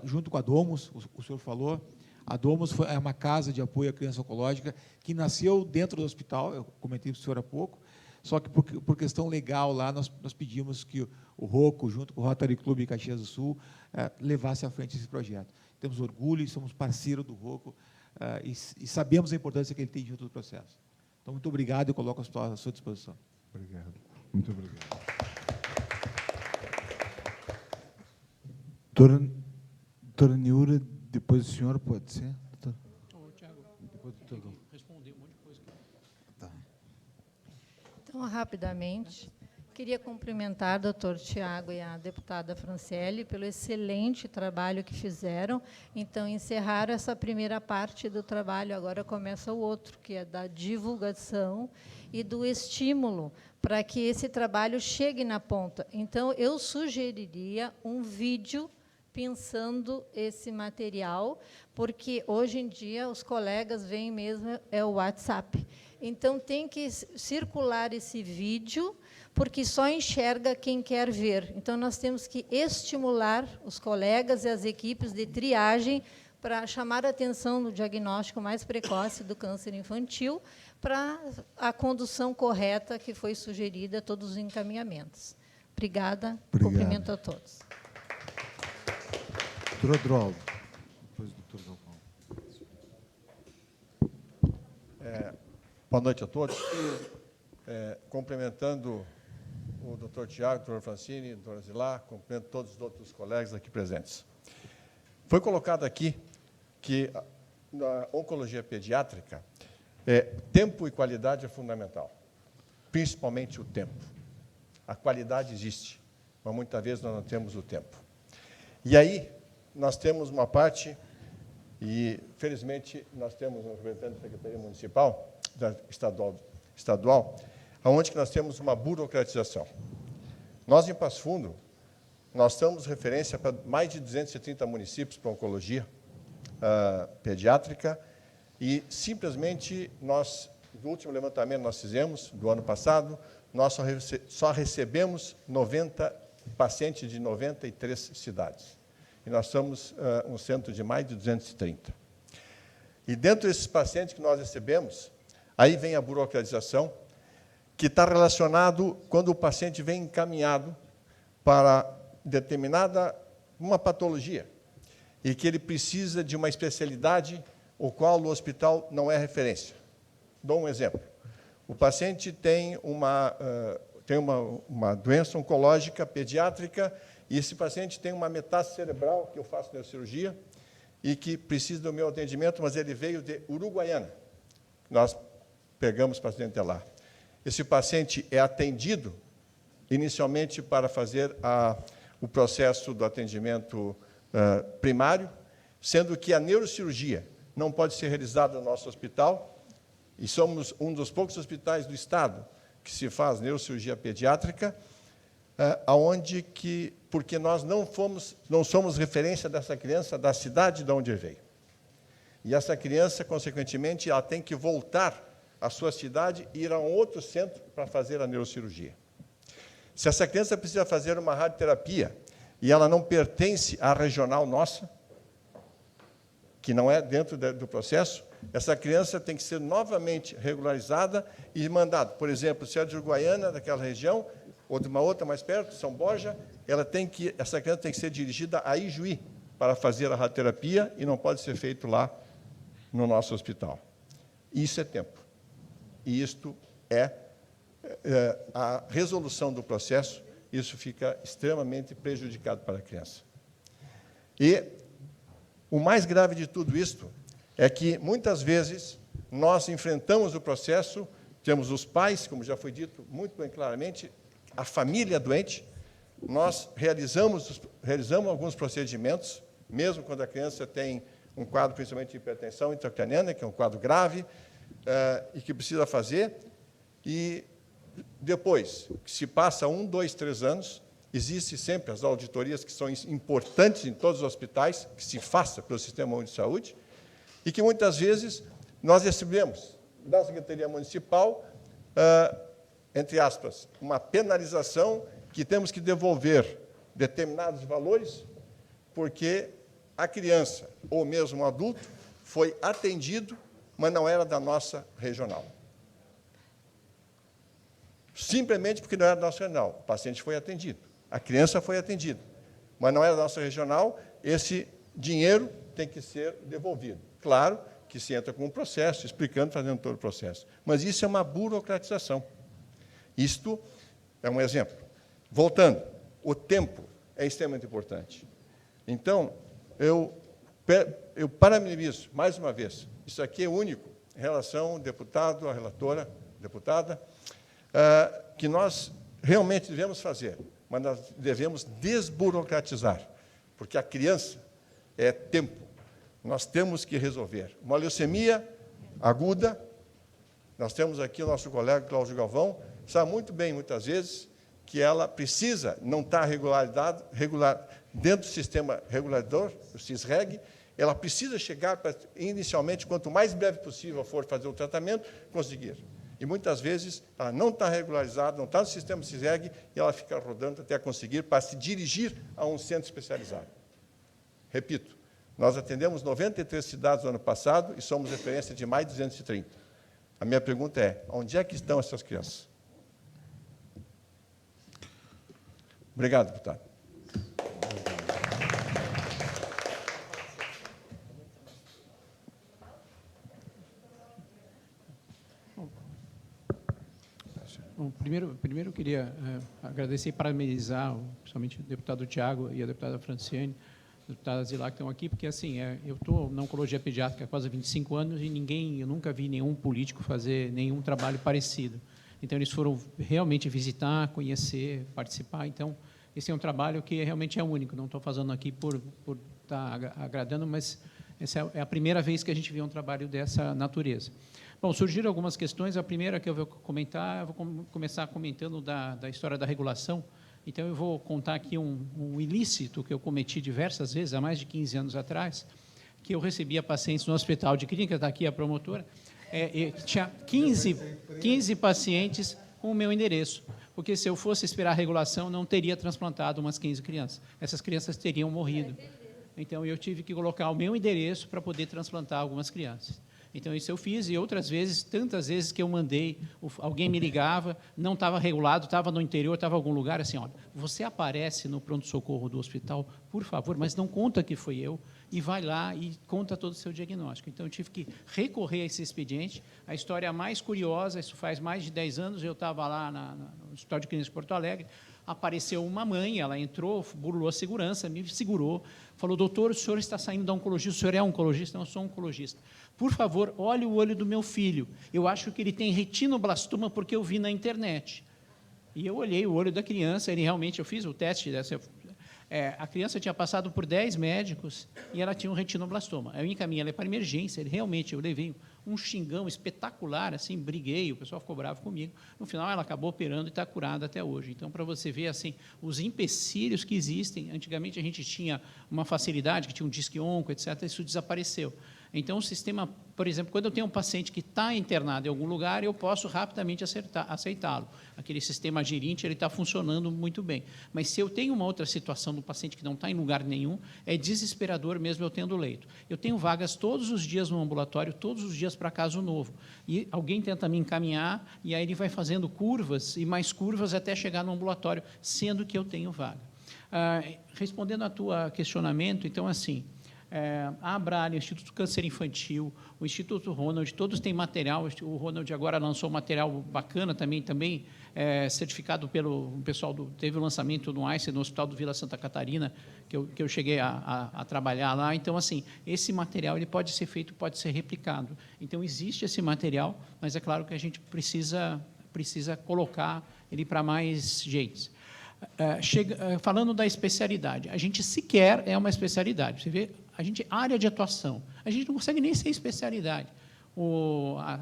junto com a Domus, o senhor falou. A Domus é uma casa de apoio à criança oncológica que nasceu dentro do hospital, eu comentei para o senhor há pouco, só que por questão legal lá, nós pedimos que o ROCO, junto com o Rotary Club de Caxias do Sul, levasse à frente esse projeto. Temos orgulho e somos parceiro do ROCO, e sabemos a importância que ele tem junto do processo. Então, muito obrigado e coloco o hospital à sua disposição. Obrigado. Muito obrigado. Doutora Niura, depois o senhor, pode ser? Ô, Tiago, depois tem que responder um monte de coisa. Tá. Então, rapidamente, queria cumprimentar o doutor Tiago e a deputada Franciele pelo excelente trabalho que fizeram. Então, encerraram essa primeira parte do trabalho, agora começa o outro, que é da divulgação e do estímulo para que esse trabalho chegue na ponta. Então, eu sugeriria um vídeo pensando esse material, porque hoje em dia os colegas veem mesmo o WhatsApp. Então, tem que circular esse vídeo, porque só enxerga quem quer ver. Então, nós temos que estimular os colegas e as equipes de triagem para chamar a atenção no diagnóstico mais precoce do câncer infantil, para a condução correta que foi sugerida, todos os encaminhamentos. Obrigada. Cumprimento a todos. Doutor Adroaldo. Depois do doutor Galvão. Boa noite a todos. Cumprimentando o doutor Tiago, doutor Francini, doutora Zilá, cumprimento todos os outros colegas aqui presentes. Foi colocado aqui que na oncologia pediátrica, tempo e qualidade é fundamental, principalmente o tempo. A qualidade existe, mas muitas vezes nós não temos o tempo. E aí, nós temos uma parte, e felizmente nós temos um representante da Secretaria Municipal, estadual, onde que nós temos uma burocratização. Nós, em Passo Fundo, nós somos referência para mais de 230 municípios para oncologia pediátrica, e simplesmente nós, no último levantamento que nós fizemos, do ano passado, nós só recebemos 90 pacientes de 93 cidades. E nós somos um centro de mais de 230. E dentro desses pacientes que nós recebemos, aí vem a burocratização, que está relacionado quando o paciente vem encaminhado para uma patologia, e que ele precisa de uma especialidade, o qual o hospital não é referência. Dou um exemplo. O paciente tem uma doença oncológica pediátrica, e esse paciente tem uma metástase cerebral, que eu faço neurocirurgia, e que precisa do meu atendimento, mas ele veio de Uruguaiana. Nós pegamos o paciente lá. Esse paciente é atendido, inicialmente, para fazer o processo do atendimento primário, sendo que a neurocirurgia não pode ser realizada no nosso hospital, e somos um dos poucos hospitais do Estado que se faz neurocirurgia pediátrica, porque nós não somos referência dessa criança da cidade de onde veio. E essa criança, consequentemente, ela tem que voltar à sua cidade e ir a um outro centro para fazer a neurocirurgia. Se essa criança precisa fazer uma radioterapia e ela não pertence à regional nossa, que não é dentro do processo, essa criança tem que ser novamente regularizada e mandada. Por exemplo, se é de Uruguaiana, daquela região, ou de uma outra mais perto, São Borja, essa criança tem que ser dirigida a Ijuí para fazer a radioterapia e não pode ser feito lá no nosso hospital. Isso é tempo. E isto é a resolução do processo, isso fica extremamente prejudicado para a criança. E o mais grave de tudo isto é que, muitas vezes, nós enfrentamos o processo temos os pais, como já foi dito muito bem claramente, a família doente. Nós realizamos alguns procedimentos, mesmo quando a criança tem um quadro, principalmente de hipertensão intracraniana, que é um quadro grave, e que precisa fazer. E depois, que se passa 1, 2, 3 anos, existe sempre as auditorias que são importantes em todos os hospitais, que se faça pelo Sistema Único de Saúde, e que muitas vezes nós recebemos da Secretaria Municipal, entre aspas, uma penalização que temos que devolver determinados valores, porque a criança, ou mesmo o adulto, foi atendido, mas não era da nossa regional. Simplesmente porque não era da nossa regional. O paciente foi atendido, a criança foi atendida, mas não era da nossa regional, esse dinheiro tem que ser devolvido. Claro que se entra com um processo, explicando, fazendo todo o processo. Mas isso é uma burocratização. Isto é um exemplo. Voltando, o tempo é extremamente importante. Então, eu parabenizo, mais uma vez, isso aqui é único, em relação ao deputado, à relatora, deputada, que nós realmente devemos fazer, mas nós devemos desburocratizar, porque a criança é tempo. Nós temos que resolver. Uma leucemia aguda, nós temos aqui o nosso colega Cláudio Galvão, sabe muito bem, muitas vezes, que ela precisa não estar regular dentro do sistema regulador, o CISREG, ela precisa chegar para, inicialmente, quanto mais breve possível for fazer o tratamento, conseguir. E, muitas vezes, ela não está regularizada, não está no sistema CISREG, e ela fica rodando até conseguir, para se dirigir a um centro especializado. Repito, nós atendemos 93 cidades no ano passado e somos referência de mais de 230. A minha pergunta é, onde é que estão essas crianças? Obrigado, deputado. Bom, primeiro eu queria agradecer e parabenizar, principalmente o deputado Tiago e a deputada Franciane, a deputada Zilá, que estão aqui, porque assim, eu estou na oncologia pediátrica há quase 25 anos e eu nunca vi nenhum político fazer nenhum trabalho parecido. Então, eles foram realmente visitar, conhecer, participar. Então, esse é um trabalho que realmente é único. Não estou fazendo aqui por estar agradando, mas essa é a primeira vez que a gente vê um trabalho dessa natureza. Bom, surgiram algumas questões. A primeira que eu vou comentar, eu vou começar comentando da história da regulação. Então, eu vou contar aqui um ilícito que eu cometi diversas vezes, há mais de 15 anos atrás, que eu recebia pacientes no hospital de clínica, está aqui a promotora, tinha 15 pacientes com o meu endereço, porque se eu fosse esperar a regulação, não teria transplantado umas 15 crianças. Essas crianças teriam morrido. Então, eu tive que colocar o meu endereço para poder transplantar algumas crianças. Então, isso eu fiz, e outras vezes, tantas vezes que eu mandei, alguém me ligava, não estava regulado, estava no interior, estava em algum lugar, assim, olha, você aparece no pronto-socorro do hospital, por favor, mas não conta que foi eu, e vai lá e conta todo o seu diagnóstico. Então, eu tive que recorrer a esse expediente. A história mais curiosa, isso faz mais de 10 anos, eu estava lá no Hospital de Clínicas de Porto Alegre, apareceu uma mãe, ela entrou, burlou a segurança, me segurou, falou, doutor, o senhor está saindo da oncologia, o senhor é oncologista? Não, eu sou oncologista. Por favor, olhe o olho do meu filho. Eu acho que ele tem retinoblastoma porque eu vi na internet. E eu olhei o olho da criança, ele realmente, eu fiz o teste, a criança tinha passado por 10 médicos e ela tinha um retinoblastoma. Eu encaminhei ela para emergência, eu levei um xingão espetacular, assim, briguei, o pessoal ficou bravo comigo. No final, ela acabou operando e está curada até hoje. Então, para você ver assim, os empecilhos que existem, antigamente a gente tinha uma facilidade, que tinha um disque onco, etc., isso desapareceu. Então, o sistema, por exemplo, quando eu tenho um paciente que está internado em algum lugar, eu posso rapidamente aceitá-lo. Aquele sistema gerente está funcionando muito bem. Mas, se eu tenho uma outra situação do paciente que não está em lugar nenhum, é desesperador mesmo eu tendo leito. Eu tenho vagas todos os dias no ambulatório, todos os dias para caso novo. E alguém tenta me encaminhar, e aí ele vai fazendo curvas, e mais curvas até chegar no ambulatório, sendo que eu tenho vaga. Respondendo a tua questionamento, então, assim, a Abralha, o Instituto Câncer Infantil, o Instituto Ronald, todos têm material. O Ronald agora lançou um material bacana também certificado pelo pessoal teve o lançamento no Einstein, no Hospital do Vila Santa Catarina, que eu cheguei a trabalhar lá. Então, assim, esse material ele pode ser feito, pode ser replicado. Então, existe esse material, mas é claro que a gente precisa colocar ele para mais jeitos. Falando da especialidade, a gente sequer é uma especialidade. Você vê, área de atuação, a gente não consegue nem ser especialidade.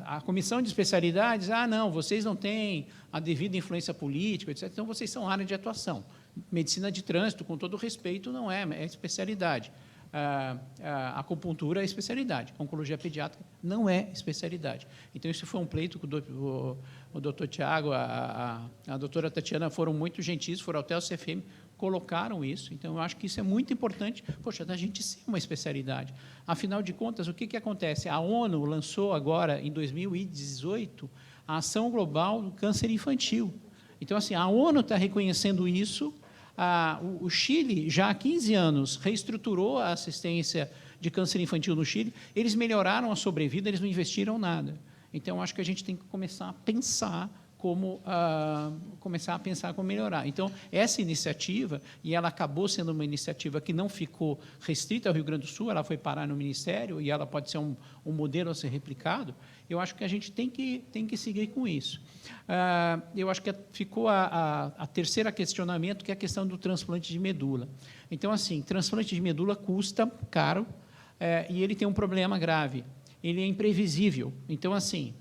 A comissão de especialidades, não, vocês não têm a devida influência política, etc., então vocês são área de atuação. Medicina de trânsito, com todo respeito, não é especialidade. A acupuntura é especialidade, a oncologia pediátrica não é especialidade. Então, isso foi um pleito que o doutor Tiago, a doutora Tatiana foram muito gentis, foram até o CFM, colocaram isso. Então, eu acho que isso é muito importante, da gente ser uma especialidade. Afinal de contas, o que acontece? A ONU lançou agora, em 2018, a Ação Global do Câncer Infantil. Então, assim, a ONU está reconhecendo isso. O Chile, já há 15 anos, reestruturou a assistência de câncer infantil no Chile. Eles melhoraram a sobrevida, eles não investiram nada. Então, acho que a gente tem que começar a pensar como melhorar. Então, essa iniciativa, e ela acabou sendo uma iniciativa que não ficou restrita ao Rio Grande do Sul, ela foi parar no Ministério, e ela pode ser um modelo a ser replicado. Eu acho que a gente tem que seguir com isso. Eu acho que ficou a terceira questionamento, que é a questão do transplante de medula. Então, assim, transplante de medula custa caro, e ele tem um problema grave. Ele é imprevisível. Então, assim,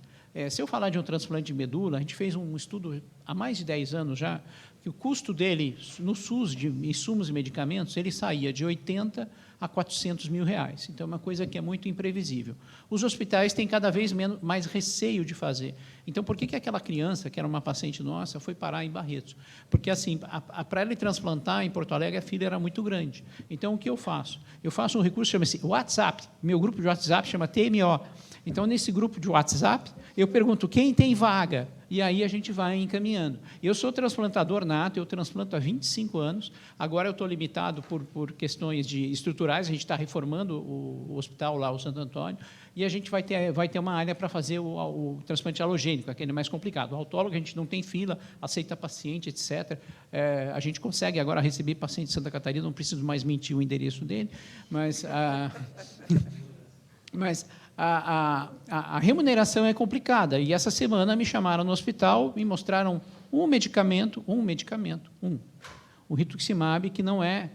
se eu falar de um transplante de medula, a gente fez um estudo há mais de 10 anos já, que o custo dele, no SUS, de insumos e medicamentos, ele saía de 80 a 400 mil reais. Então, é uma coisa que é muito imprevisível. Os hospitais têm cada vez mais receio de fazer. Então, por que aquela criança, que era uma paciente nossa, foi parar em Barretos? Porque, assim, para ele transplantar em Porto Alegre, a fila era muito grande. Então, o que eu faço? Eu faço um recurso, chama-se WhatsApp. Meu grupo de WhatsApp chama TMO. Então, nesse grupo de WhatsApp, eu pergunto quem tem vaga, e aí a gente vai encaminhando. Eu sou transplantador nato, eu transplanto há 25 anos, agora eu estou limitado por questões estruturais, a gente está reformando o hospital lá, o Santo Antônio, e a gente vai ter uma área para fazer o transplante halogênico, aquele mais complicado. O autólogo, a gente não tem fila, aceita paciente, etc. A gente consegue agora receber paciente de Santa Catarina, não preciso mais mentir o endereço dele, mas a remuneração é complicada. E essa semana me chamaram no hospital, me mostraram um medicamento, o rituximab, que não é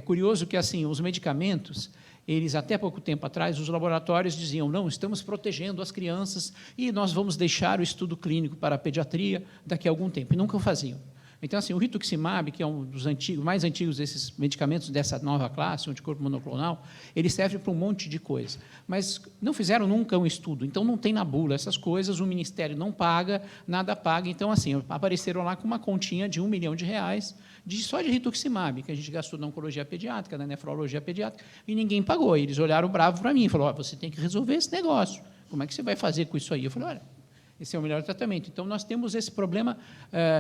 curioso que, assim, os medicamentos, eles, até pouco tempo atrás, os laboratórios diziam, não, estamos protegendo as crianças e nós vamos deixar o estudo clínico para a pediatria daqui a algum tempo, e nunca o faziam. Então, assim, o rituximab, que é um dos mais antigos desses medicamentos dessa nova classe, anticorpo monoclonal, ele serve para um monte de coisa. Mas não fizeram nunca um estudo, então não tem na bula essas coisas, o Ministério não paga, nada paga. Então, assim, apareceram lá com uma continha de R$1 milhão só de rituximab, que a gente gastou na oncologia pediátrica, na nefrologia pediátrica, e ninguém pagou. Eles olharam bravo para mim e falaram, você tem que resolver esse negócio. Como é que você vai fazer com isso aí? Eu falei, olha, esse é o melhor tratamento. Então, nós temos esse problema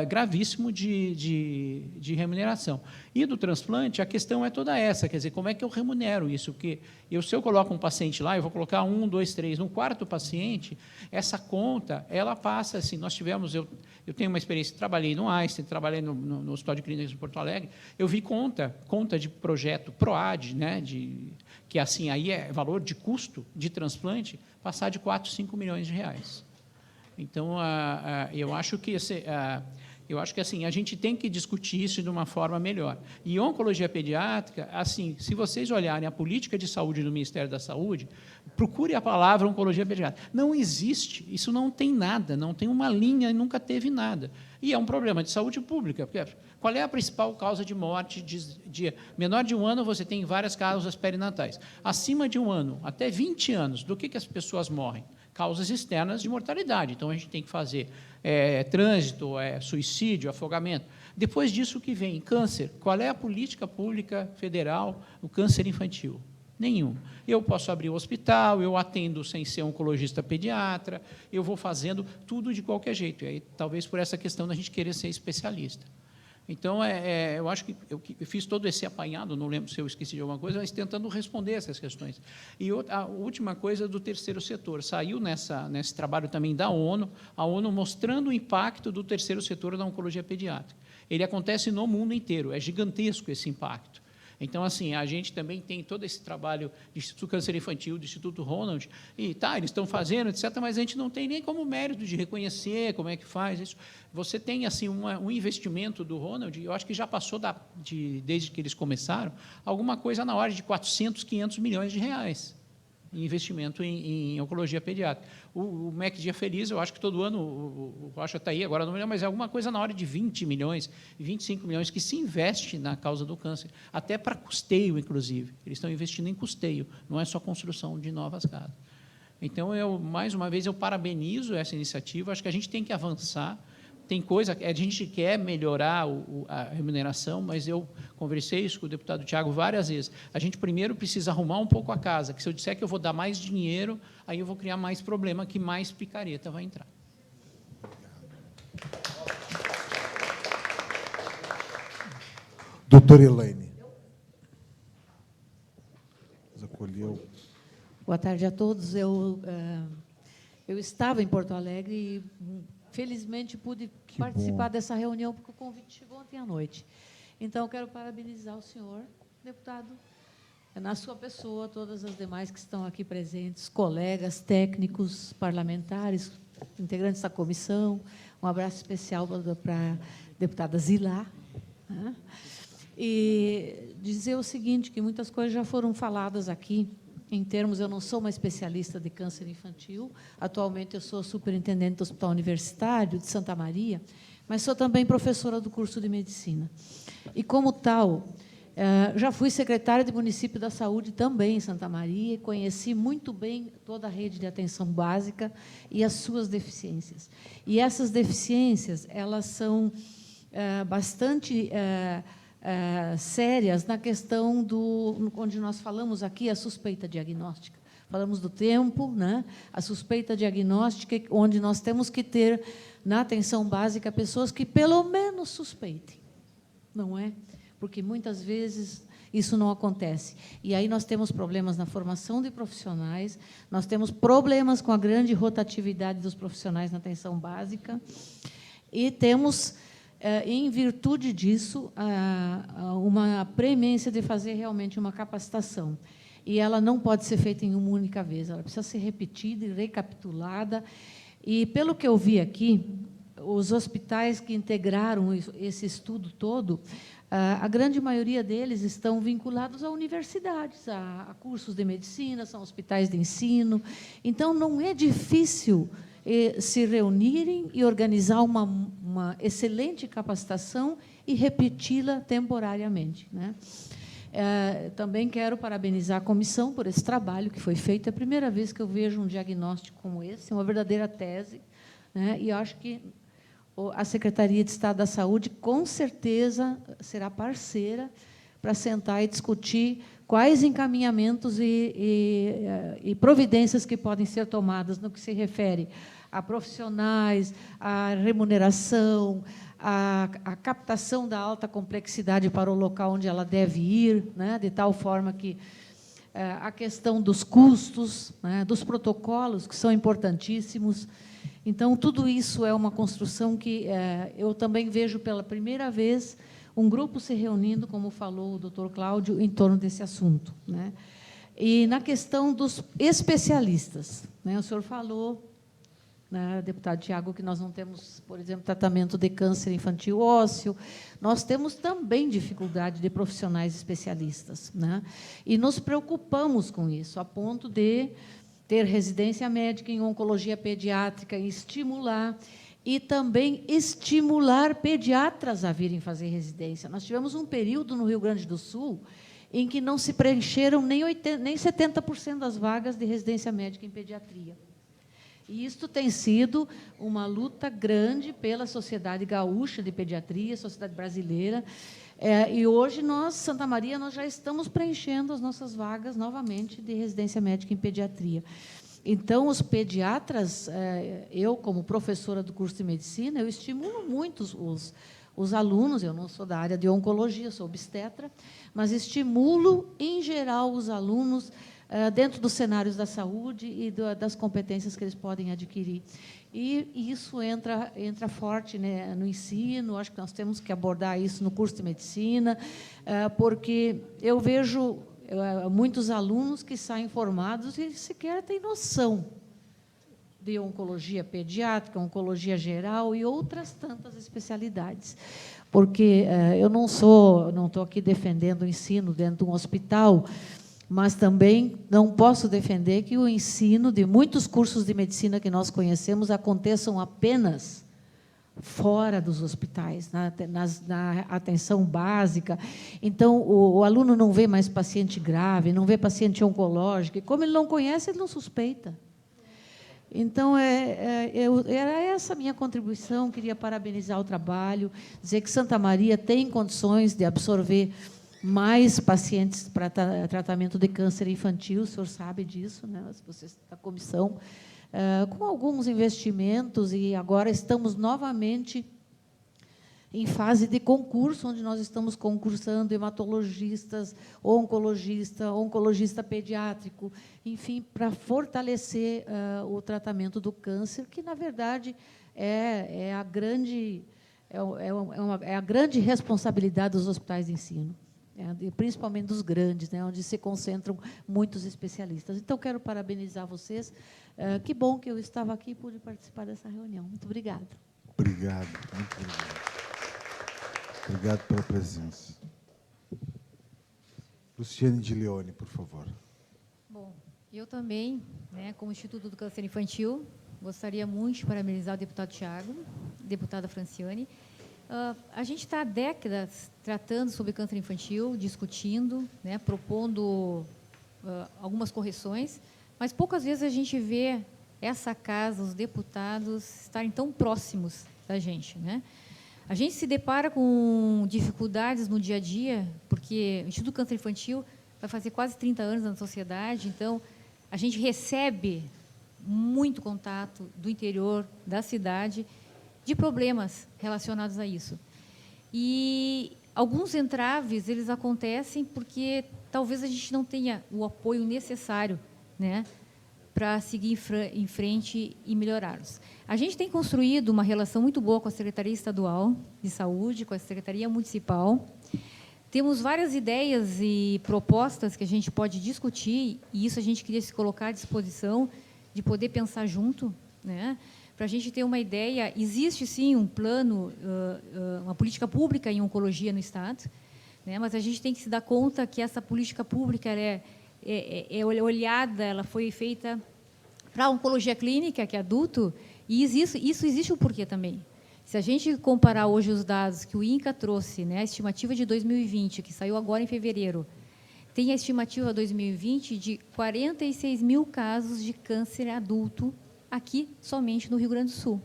gravíssimo de remuneração. E do transplante, a questão é toda essa, quer dizer, como é que eu remunero isso? Porque se eu coloco um paciente lá, eu vou colocar 1, 2, 3, no quarto paciente, essa conta, ela passa, assim, nós tivemos, eu tenho uma experiência, trabalhei no Einstein, trabalhei no Hospital de Clínicas de Porto Alegre, eu vi conta de projeto PROAD, né, que assim, aí é valor de custo de transplante, passar de 4, 5 milhões de reais. Então, eu acho que assim, a gente tem que discutir isso de uma forma melhor. E oncologia pediátrica, assim, se vocês olharem a política de saúde do Ministério da Saúde, procure a palavra oncologia pediátrica. Não existe, isso não tem nada, não tem uma linha e nunca teve nada. E é um problema de saúde pública. Porque qual é a principal causa de morte? De menor de 1 ano, você tem várias causas perinatais. Acima de 1 ano, até 20 anos, do que as pessoas morrem? Causas externas de mortalidade. Então, a gente tem que fazer trânsito, suicídio, afogamento. Depois disso, o que vem? Câncer. Qual é a política pública federal do câncer infantil? Nenhum. Eu posso abrir o hospital, eu atendo sem ser oncologista pediatra, eu vou fazendo tudo de qualquer jeito. E aí, talvez por essa questão da gente querer ser especialista. Então, eu acho que eu fiz todo esse apanhado, não lembro se eu esqueci de alguma coisa, mas tentando responder essas questões. E a última coisa do terceiro setor. Saiu nesse trabalho também da ONU, a ONU mostrando o impacto do terceiro setor da oncologia pediátrica. Ele acontece no mundo inteiro, é gigantesco esse impacto. Então, assim, a gente também tem todo esse trabalho do Instituto Câncer Infantil, do Instituto Ronald, e eles estão fazendo, etc., mas a gente não tem nem como mérito de reconhecer como é que faz isso. Você tem, assim, um investimento do Ronald, eu acho que já passou, desde que eles começaram, alguma coisa na ordem de 400, 500 milhões de reais em investimento em oncologia pediátrica. O MEC Dia Feliz, eu acho que todo ano, o Rocha está aí, agora não me lembro, mas é alguma coisa na ordem de 20 milhões, 25 milhões que se investe na causa do câncer, até para custeio, inclusive. Eles estão investindo em custeio, não é só construção de novas casas. Então, mais uma vez, eu parabenizo essa iniciativa, acho que a gente tem que avançar. Tem coisa, a gente quer melhorar a remuneração, mas eu conversei isso com o deputado Tiago várias vezes. A gente primeiro precisa arrumar um pouco a casa, que se eu disser que eu vou dar mais dinheiro, aí eu vou criar mais problema, que mais picareta vai entrar. Doutora Elaine. Acolheu. Boa tarde a todos. Eu estava em Porto Alegre e, felizmente, pude participar dessa reunião, porque o convite chegou ontem à noite. Então, eu quero parabenizar o senhor, deputado, na sua pessoa, todas as demais que estão aqui presentes, colegas, técnicos, parlamentares, integrantes da comissão. Um abraço especial para a deputada Zilá. Né? E dizer o seguinte, que muitas coisas já foram faladas aqui, em termos, eu não sou uma especialista de câncer infantil, atualmente eu sou superintendente do Hospital Universitário de Santa Maria, mas sou também professora do curso de medicina. E, como tal, já fui secretária de município da saúde também em Santa Maria, e conheci muito bem toda a rede de atenção básica e as suas deficiências. E essas deficiências, elas são bastante sérias na questão onde nós falamos aqui, a suspeita diagnóstica. Falamos do tempo, né? A suspeita diagnóstica, onde nós temos que ter, na atenção básica, pessoas que, pelo menos, suspeitem. Não é? Porque, muitas vezes, isso não acontece. E aí nós temos problemas na formação de profissionais, nós temos problemas com a grande rotatividade dos profissionais na atenção básica, e temos, em virtude disso, uma premência de fazer realmente uma capacitação. E ela não pode ser feita em uma única vez, ela precisa ser repetida e recapitulada. E, pelo que eu vi aqui, os hospitais que integraram esse estudo todo, a grande maioria deles estão vinculados a universidades, a cursos de medicina, são hospitais de ensino. Então, não é difícil se reunirem e organizar uma excelente capacitação e repeti-la temporariamente. Né? Também quero parabenizar a comissão por esse trabalho que foi feito. É a primeira vez que eu vejo um diagnóstico como esse, uma verdadeira tese, né? E acho que a Secretaria de Estado da Saúde, com certeza, será parceira para sentar e discutir quais encaminhamentos e providências que podem ser tomadas no que se refere a profissionais, a remuneração, a captação da alta complexidade para o local onde ela deve ir, né, de tal forma que a questão dos custos, né, dos protocolos, que são importantíssimos. Então, tudo isso é uma construção que eu também vejo pela primeira vez um grupo se reunindo, como falou o doutor Cláudio, em torno desse assunto. Né? E na questão dos especialistas, né, o senhor falou, né, deputado Tiago, que nós não temos, por exemplo, tratamento de câncer infantil ósseo. Nós temos também dificuldade de profissionais especialistas. Né? E nos preocupamos com isso, a ponto de ter residência médica em oncologia pediátrica e estimular, e também estimular pediatras a virem fazer residência. Nós tivemos um período no Rio Grande do Sul em que não se preencheram nem 70% das vagas de residência médica em pediatria. E isto tem sido uma luta grande pela Sociedade Gaúcha de Pediatria, Sociedade Brasileira, e hoje nós, Santa Maria, nós já estamos preenchendo as nossas vagas novamente de residência médica em pediatria. Então, os pediatras, eu, como professora do curso de medicina, eu estimulo muito os alunos, eu não sou da área de oncologia, sou obstetra, mas estimulo, em geral, os alunos dentro dos cenários da saúde e das competências que eles podem adquirir. E isso entra forte, né, no ensino. Acho que nós temos que abordar isso no curso de medicina, porque eu vejo muitos alunos que saem formados e sequer têm noção de oncologia pediátrica, oncologia geral e outras tantas especialidades. Porque eu não estou aqui defendendo o ensino dentro de um hospital, mas também não posso defender que o ensino de muitos cursos de medicina que nós conhecemos aconteçam apenas fora dos hospitais, na atenção básica. Então, o aluno não vê mais paciente grave, não vê paciente oncológico, e como ele não conhece, ele não suspeita. Então, era essa a minha contribuição. Queria parabenizar o trabalho, dizer que Santa Maria tem condições de absorver mais pacientes para tratamento de câncer infantil, o senhor sabe disso, né? Vocês da comissão, com alguns investimentos, e agora estamos novamente em fase de concurso, onde nós estamos concursando hematologistas, oncologista pediátrico, enfim, para fortalecer o tratamento do câncer, que, na verdade, é a grande responsabilidade dos hospitais de ensino, principalmente dos grandes, né, onde se concentram muitos especialistas. Então, quero parabenizar vocês. Que bom que eu estava aqui e pude participar dessa reunião. Muito obrigada. Obrigado, muito obrigado. Obrigado pela presença. Luciane de Leone, por favor. Bom, eu também, né, como Instituto do Câncer Infantil, gostaria muito de parabenizar o deputado Tiago, deputada Franciane. A gente está há décadas tratando sobre câncer infantil, discutindo, né, propondo algumas correções, mas poucas vezes a gente vê essa casa, os deputados, estarem tão próximos da gente, né? A gente se depara com dificuldades no dia a dia, porque o Instituto do Câncer Infantil vai fazer quase 30 anos na sociedade, então a gente recebe muito contato do interior, da cidade, de problemas relacionados a isso. E alguns entraves, eles acontecem porque talvez a gente não tenha o apoio necessário, né, para seguir em frente e melhorá-los. A gente tem construído uma relação muito boa com a Secretaria Estadual de Saúde, com a Secretaria Municipal. Temos várias ideias e propostas que a gente pode discutir, e isso a gente queria se colocar à disposição de poder pensar junto, né? Para a gente ter uma ideia, existe, sim, um plano, uma política pública em oncologia no Estado, né? Mas a gente tem que se dar conta que essa política pública ela é olhada, ela foi feita para a oncologia clínica, que é adulto, e isso existe um porquê também. Se a gente comparar hoje os dados que o INCA trouxe, né, a estimativa de 2020, que saiu agora em fevereiro, tem a estimativa 2020 de 46 mil casos de câncer adulto aqui somente no Rio Grande do Sul,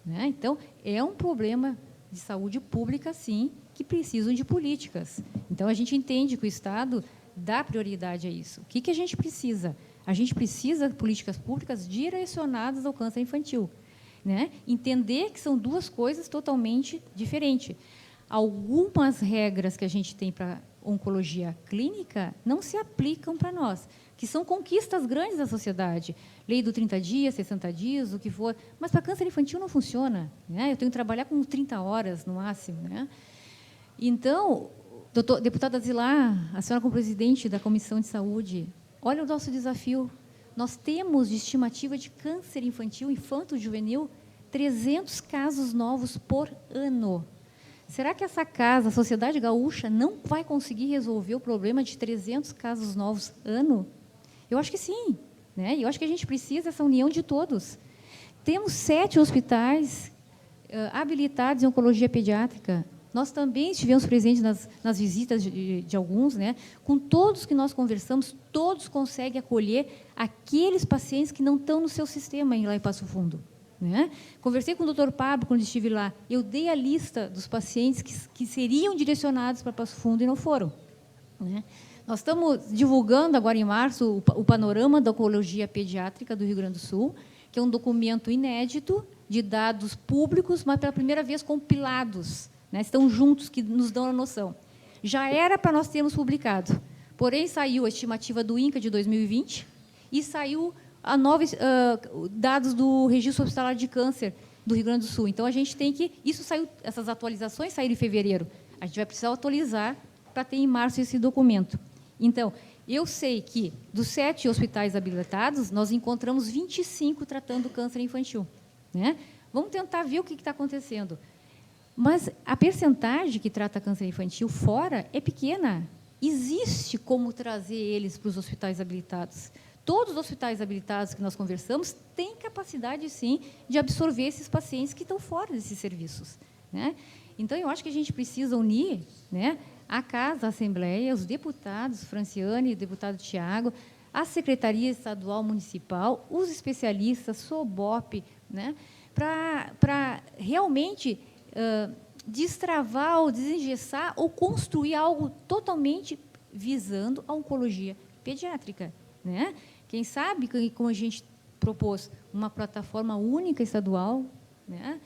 né? Então, é um problema de saúde pública, sim, que precisam de políticas. Então, a gente entende que o Estado dá prioridade a isso. O que a gente precisa? A gente precisa de políticas públicas direcionadas ao câncer infantil, né? Entender que são duas coisas totalmente diferentes. Algumas regras que a gente tem para oncologia clínica não se aplicam para nós, que são conquistas grandes da sociedade. Lei do 30 dias, 60 dias, o que for. Mas para câncer infantil não funciona, né? Eu tenho que trabalhar com 30 horas, no máximo, né? Então, deputada Zilar, a senhora como presidente da Comissão de Saúde, olha o nosso desafio. Nós temos de estimativa de câncer infantil, infanto-juvenil, 300 casos novos por ano. Será que essa casa, a sociedade gaúcha, não vai conseguir resolver o problema de 300 casos novos ano? Eu acho que sim, né? Eu acho que a gente precisa dessa união de todos. Temos 7 hospitais habilitados em oncologia pediátrica. Nós também estivemos presentes nas visitas de alguns, né? Com todos que nós conversamos, todos conseguem acolher aqueles pacientes que não estão no seu sistema lá em Passo Fundo, né? Conversei com o Dr. Pablo quando estive lá. Eu dei a lista dos pacientes que seriam direcionados para Passo Fundo e não foram, né? Nós estamos divulgando agora em março o panorama da oncologia pediátrica do Rio Grande do Sul, que é um documento inédito de dados públicos, mas pela primeira vez compilados né? Estão juntos, que nos dão a noção. Já era para nós termos publicado, porém saiu a estimativa do INCA de 2020 e saiu a novos dados do Registro Hospitalar de Câncer do Rio Grande do Sul. Então, a gente tem que... essas atualizações saíram em fevereiro. A gente vai precisar atualizar para ter em março esse documento. Então, eu sei que, dos 7 hospitais habilitados, nós encontramos 25 tratando câncer infantil, né? Vamos tentar ver o que está acontecendo. Mas a percentagem que trata câncer infantil fora é pequena. Existe como trazer eles para os hospitais habilitados. Todos os hospitais habilitados que nós conversamos têm capacidade, sim, de absorver esses pacientes que estão fora desses serviços, né? Então, eu acho que a gente precisa unir, né, a Casa, a Assembleia, os deputados, Franciane, o deputado Tiago, a Secretaria Estadual Municipal, os especialistas, SOBOP, né, para realmente destravar ou desengessar ou construir algo totalmente visando a oncologia pediátrica, né? Quem sabe, como a gente propôs, uma plataforma única estadual, né?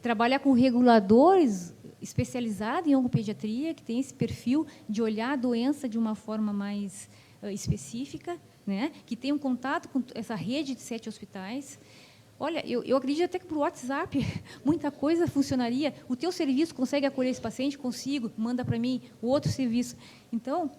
Trabalhar com reguladores especializados em oncopediatria, que tem esse perfil de olhar a doença de uma forma mais específica, né? Que tem um contato com essa rede de 7 hospitais. Olha, eu acredito até que, por WhatsApp, muita coisa funcionaria. O teu serviço consegue acolher esse paciente? Consigo. Manda para mim o outro serviço. Então,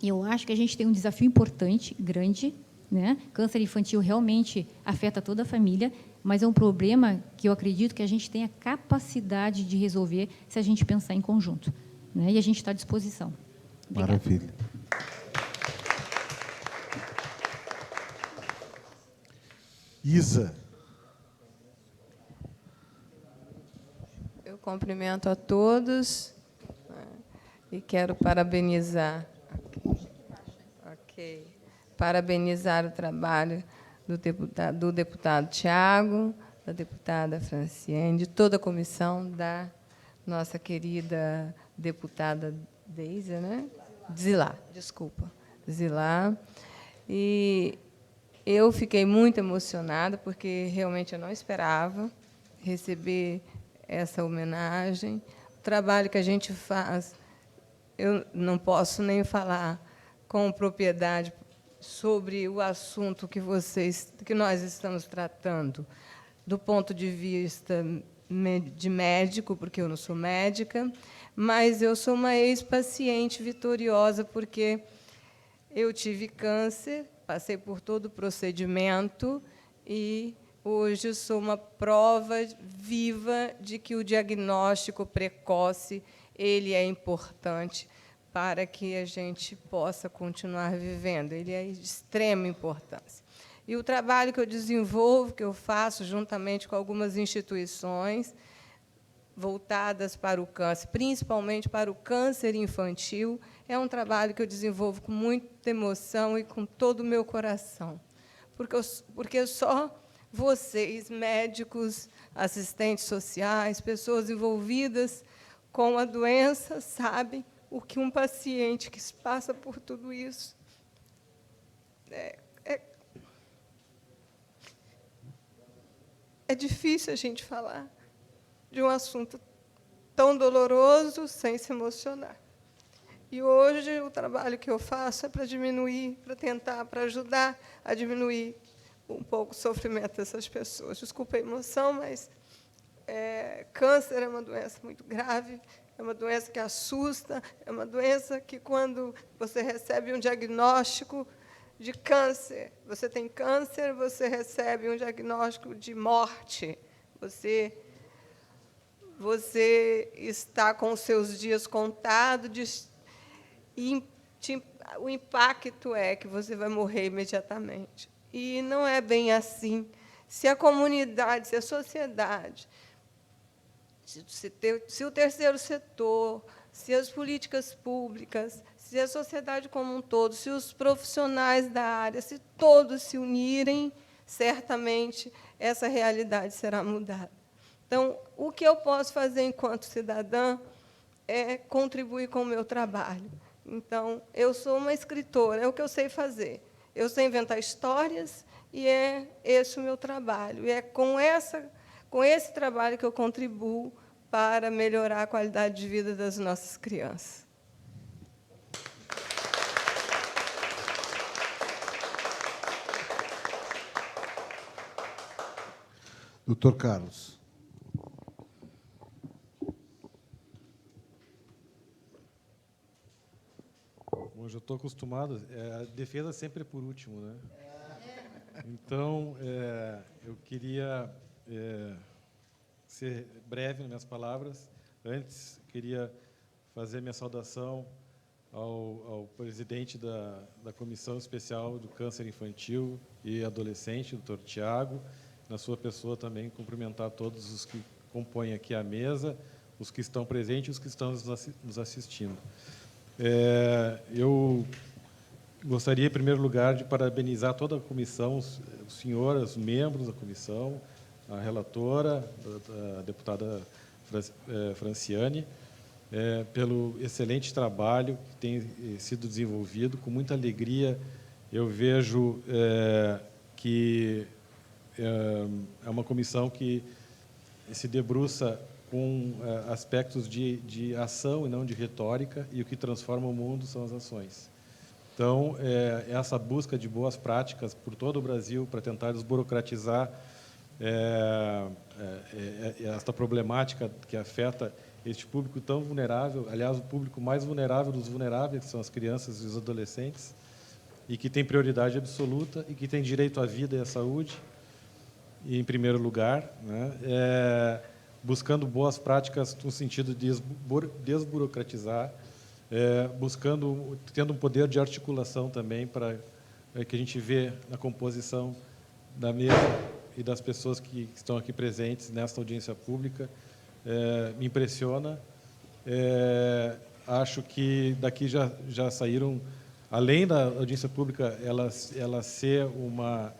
eu acho que a gente tem um desafio importante, grande, né? Câncer infantil realmente afeta toda a família, mas é um problema que eu acredito que a gente tem a capacidade de resolver se a gente pensar em conjunto, né? E a gente está à disposição. Obrigada. Maravilha. Isa. Eu cumprimento a todos, né, e quero parabenizar. Ok. Parabenizar o trabalho do deputado Tiago, da deputada Franciane, de toda a comissão, da nossa querida deputada Deise, né? Zilá, desculpa, Zilá. E eu fiquei muito emocionada, porque realmente eu não esperava receber essa homenagem. O trabalho que a gente faz, eu não posso nem falar com propriedade sobre o assunto que nós estamos tratando, do ponto de vista de médico, porque eu não sou médica, mas eu sou uma ex-paciente vitoriosa, porque eu tive câncer, passei por todo o procedimento e hoje sou uma prova viva de que o diagnóstico precoce ele é importante para que a gente possa continuar vivendo. Ele é de extrema importância. E o trabalho que eu desenvolvo, que eu faço juntamente com algumas instituições voltadas para o câncer, principalmente para o câncer infantil, é um trabalho que eu desenvolvo com muita emoção e com todo o meu coração. Porque só vocês, médicos, assistentes sociais, pessoas envolvidas com a doença, sabem o que um paciente que passa por tudo isso é difícil a gente falar de um assunto tão doloroso sem se emocionar. E hoje o trabalho que eu faço é para diminuir, para ajudar a diminuir um pouco o sofrimento dessas pessoas. Desculpa a emoção, mas câncer é uma doença muito grave, é uma doença que assusta, é uma doença que, quando você recebe um diagnóstico de câncer, você tem câncer, você recebe um diagnóstico de morte, você está com os seus dias contados, e o impacto é que você vai morrer imediatamente. E não é bem assim. Se a comunidade, se a sociedade, se o terceiro setor, se as políticas públicas, se a sociedade como um todo, se os profissionais da área, se todos se unirem, certamente essa realidade será mudada. Então, o que eu posso fazer enquanto cidadã é contribuir com o meu trabalho. Então, eu sou uma escritora, é o que eu sei fazer. Eu sei inventar histórias e é esse o meu trabalho. E é com esse trabalho que eu contribuo para melhorar a qualidade de vida das nossas crianças. Doutor Carlos. Bom, já estou acostumado. A defesa sempre é por último, né? Então, eu queria ser breve nas minhas palavras. Antes, queria fazer minha saudação ao presidente da Comissão Especial do Câncer Infantil e Adolescente, doutor Tiago. Na sua pessoa também cumprimentar todos os que compõem aqui a mesa, os que estão presentes e os que estão nos assistindo. Eu gostaria, em primeiro lugar, de parabenizar toda a comissão, os senhores, os membros da comissão, a relatora, a deputada Franciane, pelo excelente trabalho que tem sido desenvolvido. Com muita alegria, eu vejo que é uma comissão que se debruça com aspectos de ação e não de retórica, e o que transforma o mundo são as ações. Então, essa busca de boas práticas por todo o Brasil para tentar desburocratizar esta problemática que afeta este público tão vulnerável, aliás, o público mais vulnerável dos vulneráveis, que são as crianças e os adolescentes, e que tem prioridade absoluta e que tem direito à vida e à saúde, e em primeiro lugar, né, buscando boas práticas no sentido de desburocratizar, tendo um poder de articulação também para que a gente vê na composição da mesa e das pessoas que estão aqui presentes nesta audiência pública, me impressiona. Acho que daqui já saíram, além da audiência pública, ela ser uma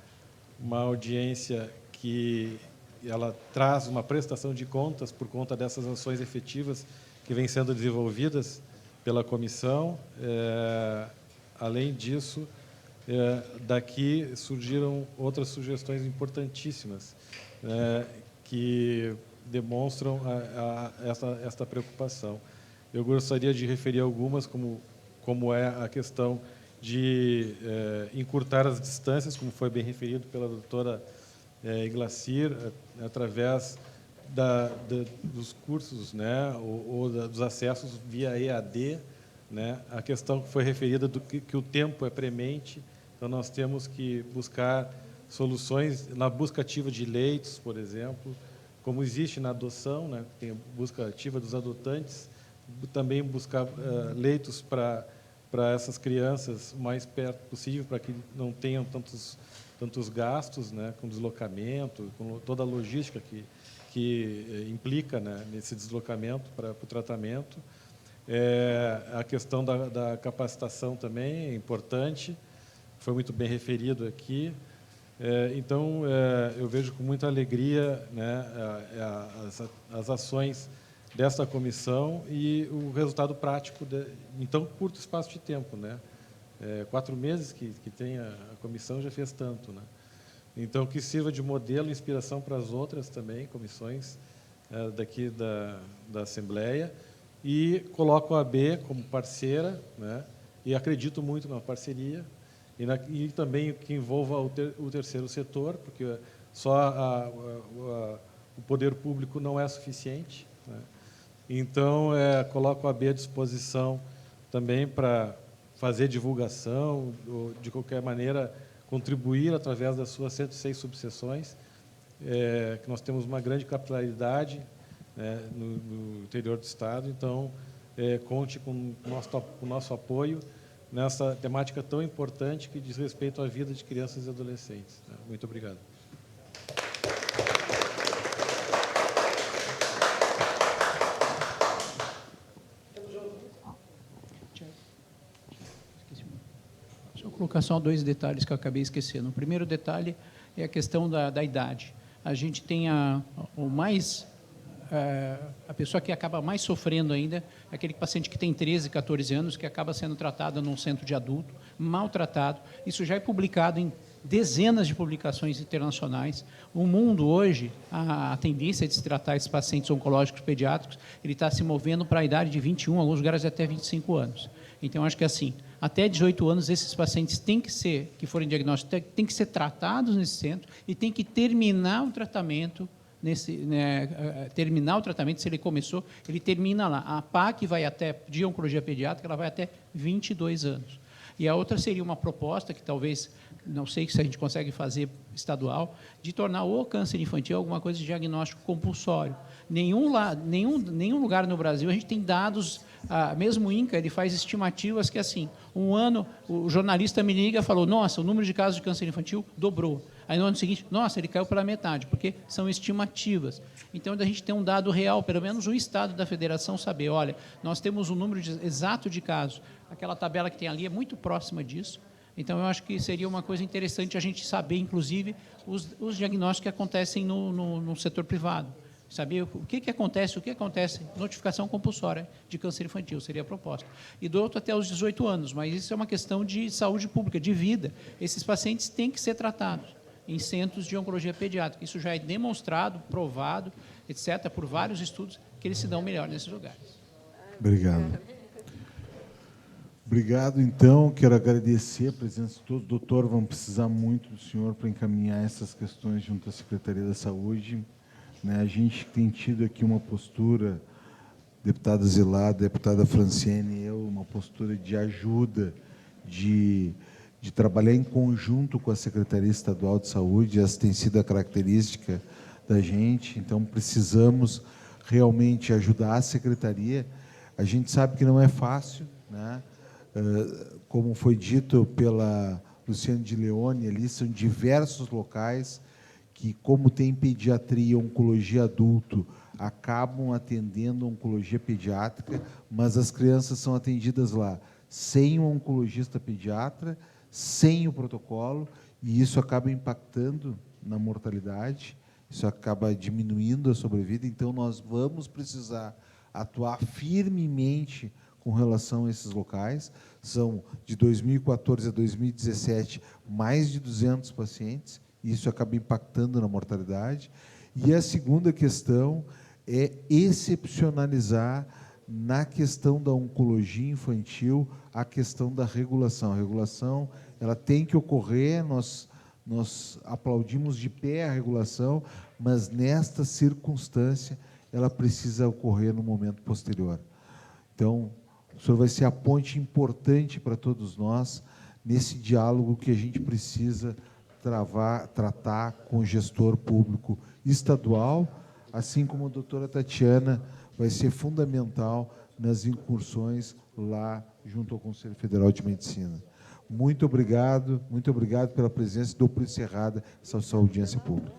audiência que ela traz uma prestação de contas por conta dessas ações efetivas que vêm sendo desenvolvidas pela comissão. Além disso, daqui surgiram outras sugestões importantíssimas que demonstram esta preocupação. Eu gostaria de referir algumas, como é a questão de encurtar as distâncias, como foi bem referido pela doutora Iglacir, através dos cursos, né, ou dos acessos via EAD, né, a questão que foi referida que o tempo é premente, então nós temos que buscar soluções na busca ativa de leitos, por exemplo, como existe na adoção, né, tem a busca ativa dos adotantes, também buscar leitos para essas crianças o mais perto possível, para que não tenham tantos gastos, né, com deslocamento, com toda a logística que implica, né, nesse deslocamento para o tratamento. A questão da capacitação também é importante, foi muito bem referido aqui. Então, eu vejo com muita alegria, né, as ações desta comissão e o resultado prático em tão curto espaço de tempo, né? 4 meses que tem a comissão já fez tanto, né? Então, que sirva de modelo e inspiração para as outras também comissões daqui da Assembleia, e coloco a AB como parceira, né? E acredito muito na parceria, e também que envolva o terceiro setor, porque só o poder público não é suficiente, né? Então, coloco a AB à disposição também para fazer divulgação, ou, de qualquer maneira, contribuir através das suas 106 subseções, que nós temos uma grande capilaridade, né, no interior do Estado. Então, conte com o nosso apoio nessa temática tão importante que diz respeito à vida de crianças e adolescentes. Muito obrigado. Deixa eu colocar só 2 detalhes que eu acabei esquecendo. O primeiro detalhe é a questão da idade. A gente tem a pessoa que acaba mais sofrendo ainda, é aquele paciente que tem 13, 14 anos, que acaba sendo tratado num centro de adulto, maltratado. Isso já é publicado em dezenas de publicações internacionais. O mundo hoje, a tendência de se tratar esses pacientes oncológicos pediátricos, ele está se movendo para a idade de 21, em alguns lugares até 25 anos. Então, acho que assim, até 18 anos, esses pacientes têm que ser, que forem diagnósticos, têm que ser tratados nesse centro e têm que terminar o tratamento, terminar o tratamento, se ele começou, ele termina lá. A PAC vai até, de oncologia pediátrica, ela vai até 22 anos. E a outra seria uma proposta que talvez, não sei se a gente consegue fazer estadual, de tornar o câncer infantil alguma coisa de diagnóstico compulsório. Nenhum lugar no Brasil, a gente tem dados, mesmo o INCA, ele faz estimativas que, assim, um ano, o jornalista me liga e falou, nossa, o número de casos de câncer infantil dobrou. Aí, no ano seguinte, nossa, ele caiu pela metade, porque são estimativas. Então, a gente tem um dado real, pelo menos o Estado da Federação saber, olha, nós temos um número exato de casos. Aquela tabela que tem ali é muito próxima disso. Então, eu acho que seria uma coisa interessante a gente saber, inclusive, os diagnósticos que acontecem no setor privado. Saber o que acontece, notificação compulsória de câncer infantil, seria a proposta. E do outro até os 18 anos, mas isso é uma questão de saúde pública, de vida. Esses pacientes têm que ser tratados em centros de oncologia pediátrica. Isso já é demonstrado, provado, etc., por vários estudos, que eles se dão melhor nesses lugares. Obrigado. Obrigado, então. Quero agradecer a presença de todos. Doutor, vamos precisar muito do senhor para encaminhar essas questões junto à Secretaria da Saúde. A gente tem tido aqui uma postura, deputada Zilá, deputada Franciane e eu, uma postura de ajuda, de trabalhar em conjunto com a Secretaria Estadual de Saúde. Essa tem sido a característica da gente. Então, precisamos realmente ajudar a Secretaria. A gente sabe que não é fácil, né? Como foi dito pela Luciane de Leone, ali são diversos locais que, como tem pediatria e oncologia adulto, acabam atendendo oncologia pediátrica, mas as crianças são atendidas lá sem um oncologista pediatra, sem o protocolo, e isso acaba impactando na mortalidade, isso acaba diminuindo a sobrevida. Então, nós vamos precisar atuar firmemente com relação a esses locais. São, de 2014 a 2017, mais de 200 pacientes, e isso acaba impactando na mortalidade. E a segunda questão é excepcionalizar, na questão da oncologia infantil, a questão da regulação. A regulação, ela tem que ocorrer, nós aplaudimos de pé a regulação, mas, nesta circunstância, ela precisa ocorrer no momento posterior. Então, o senhor vai ser a ponte importante para todos nós nesse diálogo que a gente precisa tratar com o gestor público estadual, assim como a doutora Tatiana vai ser fundamental nas incursões lá junto ao Conselho Federal de Medicina. Muito obrigado pela presença. Dou por encerrada essa audiência pública.